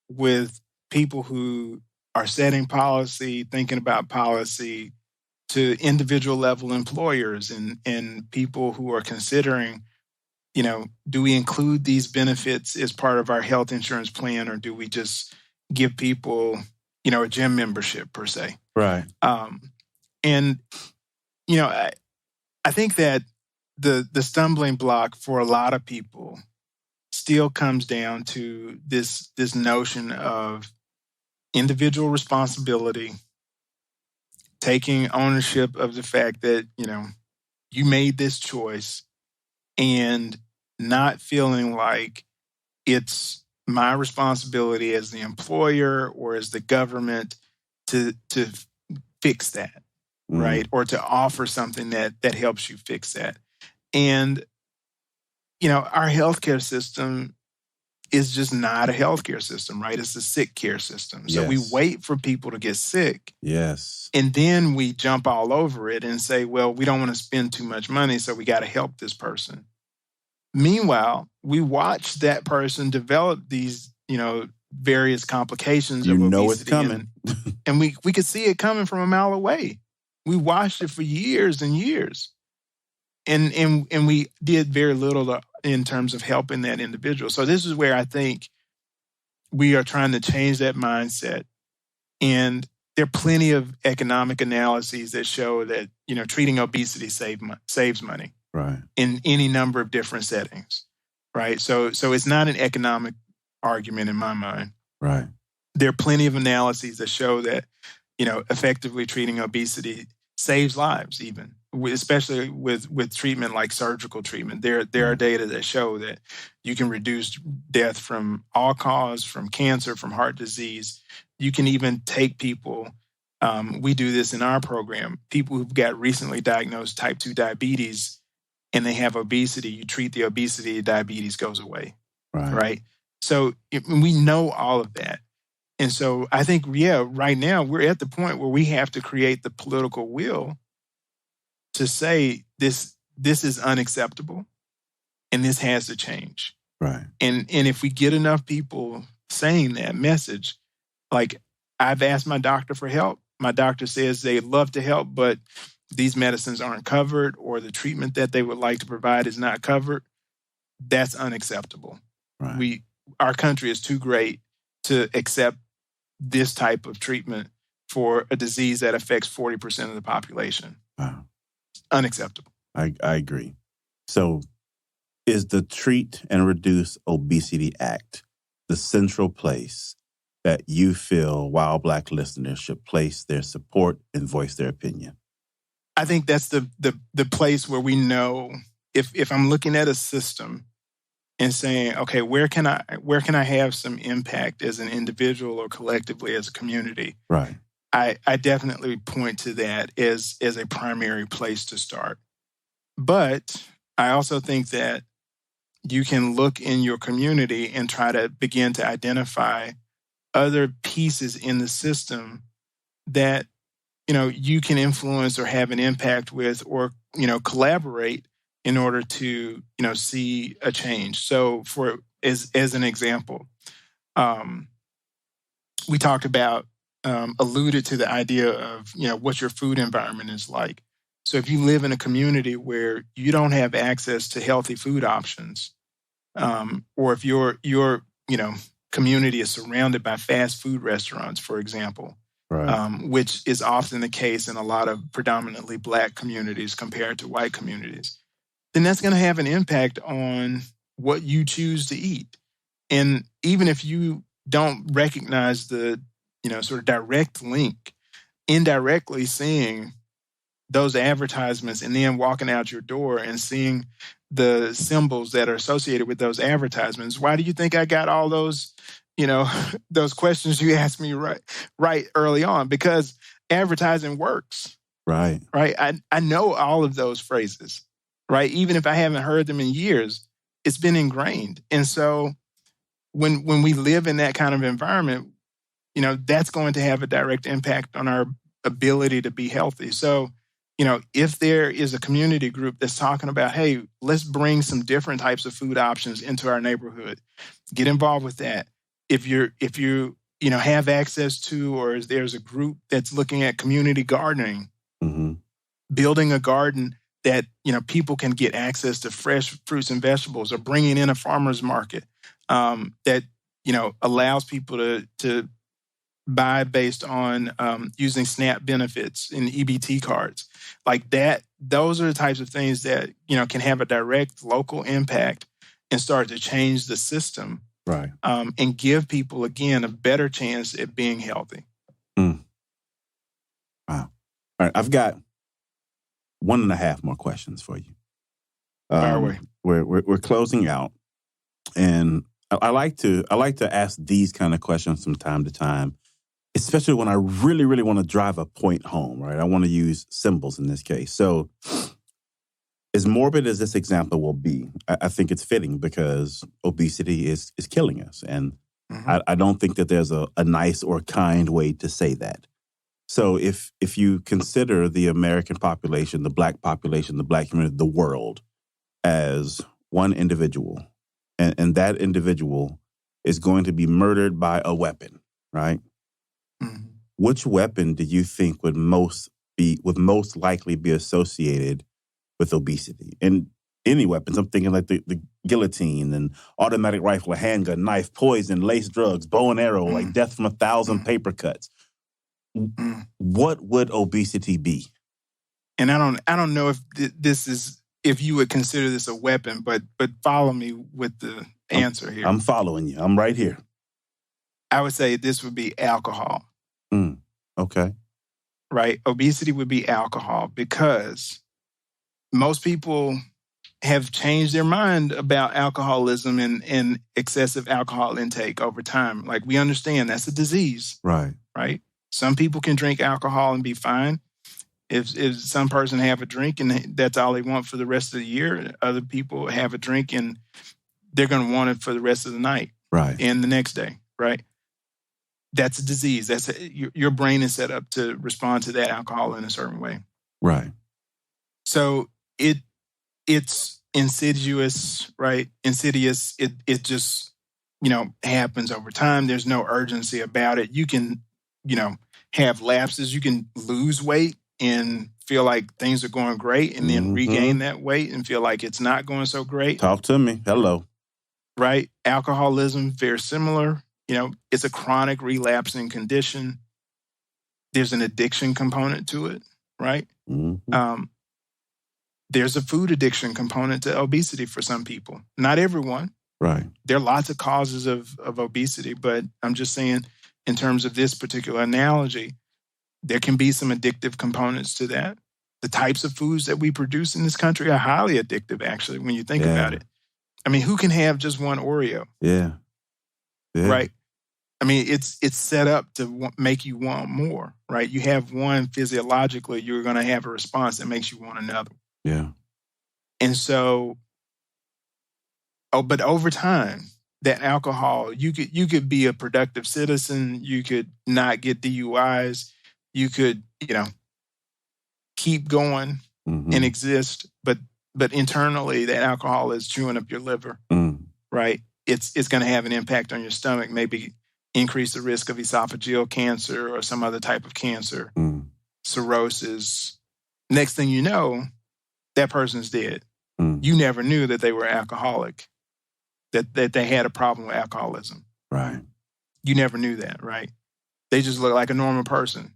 with people who are setting policy, thinking about policy, to individual level employers and people who are considering, do we include these benefits as part of our health insurance plan, or do we just give people, a gym membership per se? Right. And, I think that the stumbling block for a lot of people still comes down to this notion of individual responsibility, taking ownership of the fact that, you made this choice, and not feeling like it's my responsibility as the employer or as the government to fix that, right? Or to offer something that helps you fix that. And, our healthcare system is just not a healthcare system, right? It's a sick care system. So we wait for people to get sick. Yes. And then we jump all over it and say, well, we don't want to spend too much money, so we got to help this person. Meanwhile, we watch that person develop these, various complications of obesity. It's coming. And we could see it coming from a mile away. We watched it for years and years. And we did very little in terms of helping that individual. So this is where I think we are trying to change that mindset. And there are plenty of economic analyses that show that, treating obesity saves money. Right. In any number of different settings. Right. So it's not an economic argument in my mind. Right. There are plenty of analyses that show that, effectively treating obesity saves lives, even, especially with treatment like surgical treatment. There are data that show that you can reduce death from all cause, from cancer, from heart disease. You can even take people, we do this in our program, people who've got recently diagnosed type 2 diabetes and they have obesity, you treat the obesity, diabetes goes away, right? So we know all of that. And so I think, right now we're at the point where we have to create the political will to say this is unacceptable and this has to change. Right. And if we get enough people saying that message, like I've asked my doctor for help. My doctor says they'd love to help, but these medicines aren't covered or the treatment that they would like to provide is not covered. That's unacceptable. Right. Our country is too great to accept this type of treatment for a disease that affects 40% of the population. Wow. Unacceptable. I agree. So is the Treat and Reduce Obesity Act the central place that you feel Wild Black listeners should place their support and voice their opinion? I think that's the place where we know if I'm looking at a system and saying, okay, where can I have some impact as an individual or collectively as a community? Right. I definitely point to that as a primary place to start. But I also think that you can look in your community and try to begin to identify other pieces in the system that, you can influence or have an impact with, or, collaborate in order to, see a change. So as an example, we talked about, alluded to the idea of, what your food environment is like. So if you live in a community where you don't have access to healthy food options, or if your community is surrounded by fast food restaurants, for example, right. Which is often the case in a lot of predominantly Black communities compared to white communities, then that's going to have an impact on what you choose to eat. And even if you don't recognize the, sort of direct link, indirectly seeing those advertisements and then walking out your door and seeing the symbols that are associated with those advertisements. Why do you think I got all those, those questions you asked me right early on? Because advertising works. Right. Right. I know all of those phrases, right? Even if I haven't heard them in years, it's been ingrained. And so when we live in that kind of environment, that's going to have a direct impact on our ability to be healthy. So, if there is a community group that's talking about, hey, let's bring some different types of food options into our neighborhood, get involved with that. If you have access to, or there's a group that's looking at community gardening, mm-hmm. building a garden that, people can get access to fresh fruits and vegetables, or bringing in a farmer's market that, allows people to buy based on using SNAP benefits and EBT cards like that. Those are the types of things that, can have a direct local impact and start to change the system, right? And give people, again, a better chance at being healthy. Wow. All right. I've got 1.5 more questions for you. Fire away. We're closing out, and I like to ask these kind of questions from time to time, especially when I really, really want to drive a point home, right? I want to use symbols in this case. So as morbid as this example will be, I think it's fitting because obesity is killing us. And mm-hmm. I don't think that there's a nice or kind way to say that. So if you consider the American population, the Black population, the Black community, the world as one individual, and that individual is going to be murdered by a weapon, right? Mm-hmm. Which weapon do you think would most likely be associated with obesity? And any weapons, I'm thinking like the guillotine and automatic rifle, a handgun, knife, poison, lace drugs, bow and arrow, like death from 1,000 paper cuts. What would obesity be? And I don't know if this is, if you would consider this a weapon, but follow me with the answer here. I'm following you. I'm right here. I would say this would be alcohol. Okay. Right? Obesity would be alcohol, because most people have changed their mind about alcoholism and excessive alcohol intake over time. Like, we understand that's a disease. Right. Right? Some people can drink alcohol and be fine. If some person have a drink and that's all they want for the rest of the year, other people have a drink and they're going to want it for the rest of the night, right, and the next day, right? That's a disease. Your brain is set up to respond to that alcohol in a certain way, right? So it's insidious, right? Insidious. It just happens over time. There's no urgency about it. You can have lapses. You can lose weight and feel like things are going great, and then regain that weight and feel like it's not going so great. Talk to me. Hello. Right? Alcoholism, very similar. It's a chronic relapsing condition. There's an addiction component to it, right? Mm-hmm. There's a food addiction component to obesity for some people. Not everyone. Right. There are lots of causes of obesity, but I'm just saying, in terms of this particular analogy, there can be some addictive components to that. The types of foods that we produce in this country are highly addictive, actually, when you think about it. I mean, who can have just one Oreo? Yeah. Right? I mean, it's set up to make you want more, right? You have one physiologically, you're going to have a response that makes you want another. Yeah. And so, but over time, that alcohol, you could be a productive citizen, you could not get DUIs, you could, keep going and exist, but internally, that alcohol is chewing up your liver, right? It's going to have an impact on your stomach, maybe increase the risk of esophageal cancer or some other type of cancer, cirrhosis. Next thing you know, that person's dead. You never knew that they were alcoholic, that they had a problem with alcoholism. Right. You never knew that, right? They just look like a normal person.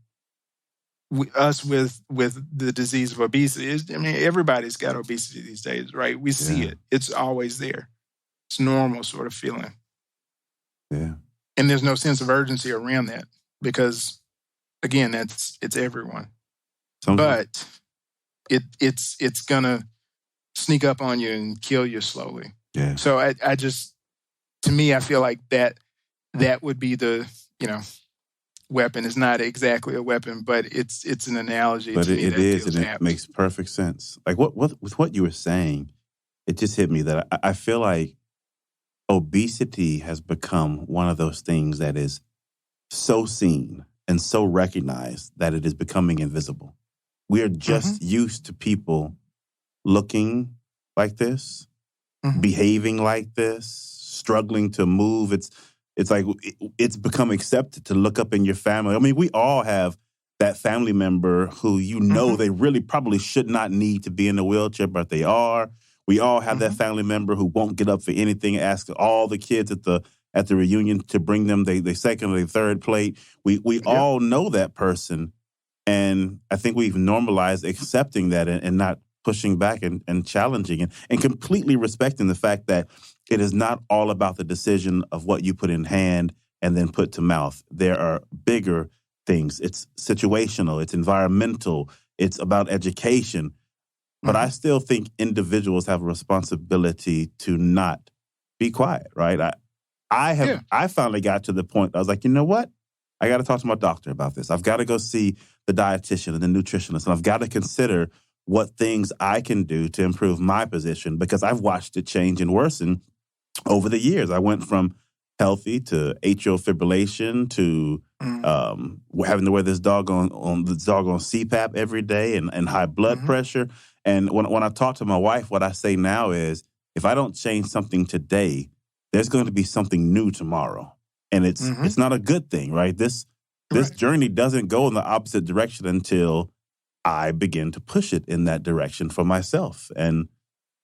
Us with the disease of obesity, everybody's got obesity these days, right? We see it. It's always there. It's normal sort of feeling. Yeah. And there's no sense of urgency around that because, again, it's everyone. But it's gonna sneak up on you and kill you slowly. Yeah. So I just, to me, I feel like that would be the, weapon. Is not exactly a weapon, but it's an analogy. But to me it is, and apt. it makes perfect sense. Like what with what you were saying, it just hit me that I feel like obesity has become one of those things that is so seen and so recognized that it is becoming invisible. We are just used to people looking like this, behaving like this, struggling to move. It's like it's become accepted to look up in your family. I mean, we all have that family member who they really probably should not need to be in a wheelchair, but they are. We all have that family member who won't get up for anything, ask all the kids at the reunion to bring them their second or their third plate. We all know that person, and I think we've normalized accepting that and not pushing back and challenging and completely respecting the fact that it is not all about the decision of what you put in hand and then put to mouth. There are bigger things. It's situational. It's environmental. It's about education. But I still think individuals have a responsibility to not be quiet, right? I finally got to the point, I was like, you know what? I got to talk to my doctor about this. I've got to go see the dietitian and the nutritionist, and I've got to consider what things I can do to improve my position because I've watched it change and worsen over the years. I went from healthy to atrial fibrillation to having to wear this doggone CPAP every day and high blood pressure. And when I talk to my wife, what I say now is, if I don't change something today, there's going to be something new tomorrow. And it's not a good thing, right? This journey doesn't go in the opposite direction until I begin to push it in that direction for myself. And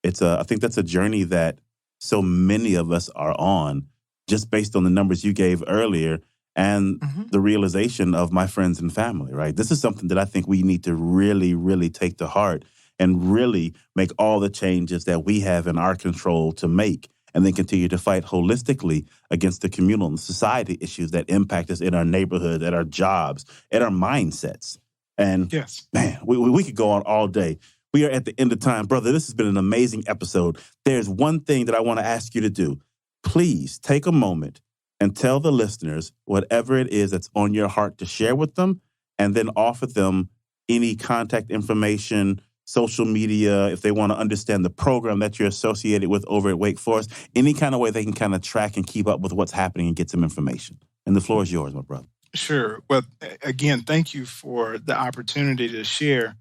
I think that's a journey that so many of us are on, just based on the numbers you gave earlier and the realization of my friends and family, right? This is something that I think we need to really, really take to heart and really make all the changes that we have in our control to make, and then continue to fight holistically against the communal and society issues that impact us in our neighborhood, at our jobs, at our mindsets. And man, we could go on all day. We are at the end of time. Brother, this has been an amazing episode. There's one thing that I want to ask you to do. Please take a moment and tell the listeners whatever it is that's on your heart to share with them, and then offer them any contact information, social media, if they want to understand the program that you're associated with over at Wake Forest, any kind of way they can kind of track and keep up with what's happening and get some information. And the floor is yours, my brother. Sure. Well, again, thank you for the opportunity to share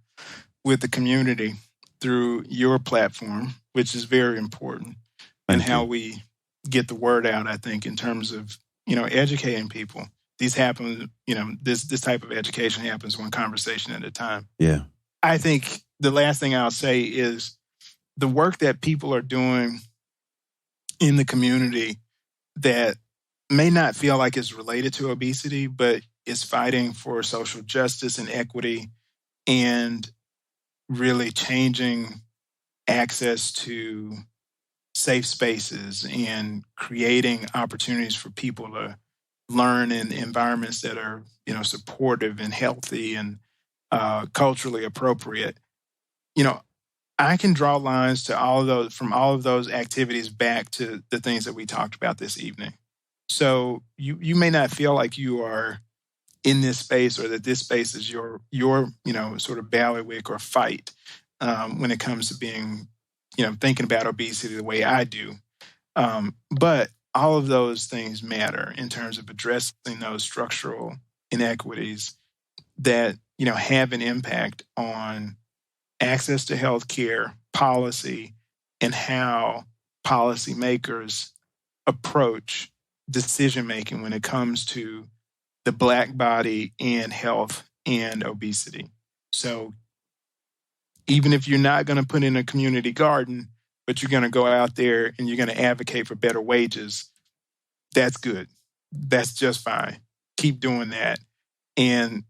with the community through your platform, which is very important, and how we get the word out, I think, in terms of, educating people. These happen, this type of education happens one conversation at a time. Yeah. I think the last thing I'll say is the work that people are doing in the community that may not feel like it's related to obesity, but is fighting for social justice and equity and really changing access to safe spaces and creating opportunities for people to learn in environments that are, supportive and healthy and culturally appropriate. I can draw lines to all of those activities back to the things that we talked about this evening. So you may not feel like you are in this space or that this space is your sort of bailiwick or fight when it comes to being, thinking about obesity the way I do. But all of those things matter in terms of addressing those structural inequities that, have an impact on access to health care policy and how policymakers approach decision-making when it comes to the Black body and health and obesity. So even if you're not going to put in a community garden, but you're going to go out there and you're going to advocate for better wages, that's good. That's just fine. Keep doing that. And,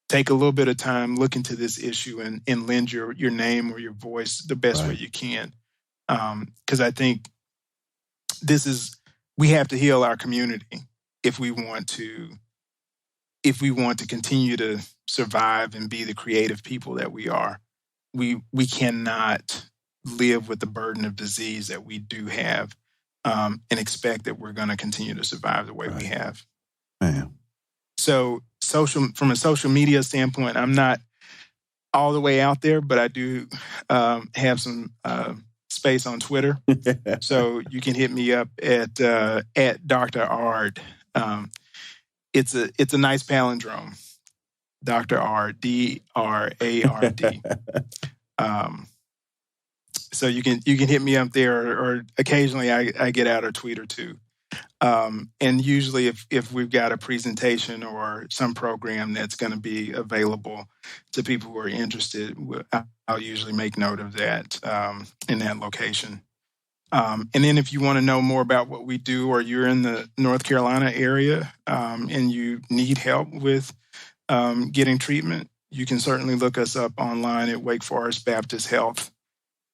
take a little bit of time, look into this issue and lend your name or your voice the best way you can. Because I think we have to heal our community if we want to continue to survive and be the creative people that we are. We cannot live with the burden of disease that we do have and expect that we're going to continue to survive the way we have. Man. So from a social media standpoint, I'm not all the way out there, but I do have some space on Twitter. So you can hit me up at Dr Ard. It's a nice palindrome. Dr Ard, D-R-A-R-D. So you can hit me up there, or occasionally I get out a tweet or two. And usually if we've got a presentation or some program that's going to be available to people who are interested, I'll usually make note of that in that location. And then if you want to know more about what we do, or you're in the North Carolina area and you need help with getting treatment, you can certainly look us up online at Wake Forest Baptist Health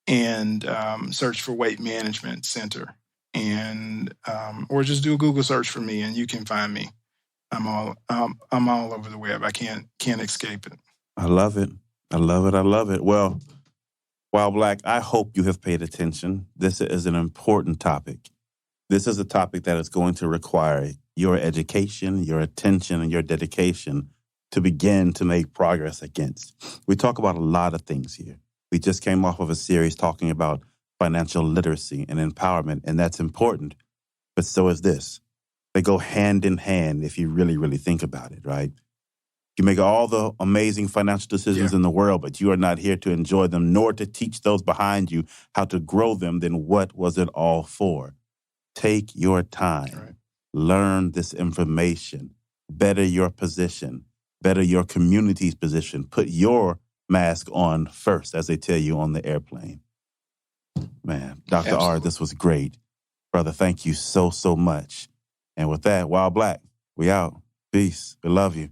and search for Weight Management Center. And or just do a Google search for me and you can find me. I'm all over the web. I can't escape it. I love it. I love it. I love it. Well, While Black, I hope you have paid attention. This is an important topic. This is a topic that is going to require your education, your attention, and your dedication to begin to make progress against. We talk about a lot of things here. We just came off of a series talking about financial literacy and empowerment, and that's important. But so is this. They go hand in hand if you really, really think about it, right? You make all the amazing financial decisions in the world, but you are not here to enjoy them, nor to teach those behind you how to grow them. Then what was it all for? Take your time. Learn this information. Better your position. Better your community's position. Put your mask on first, as they tell you on the airplane. Man, Dr. Ard, this was great. Brother, thank you so, so much. And with that, Wild Black, we out. Peace. We love you.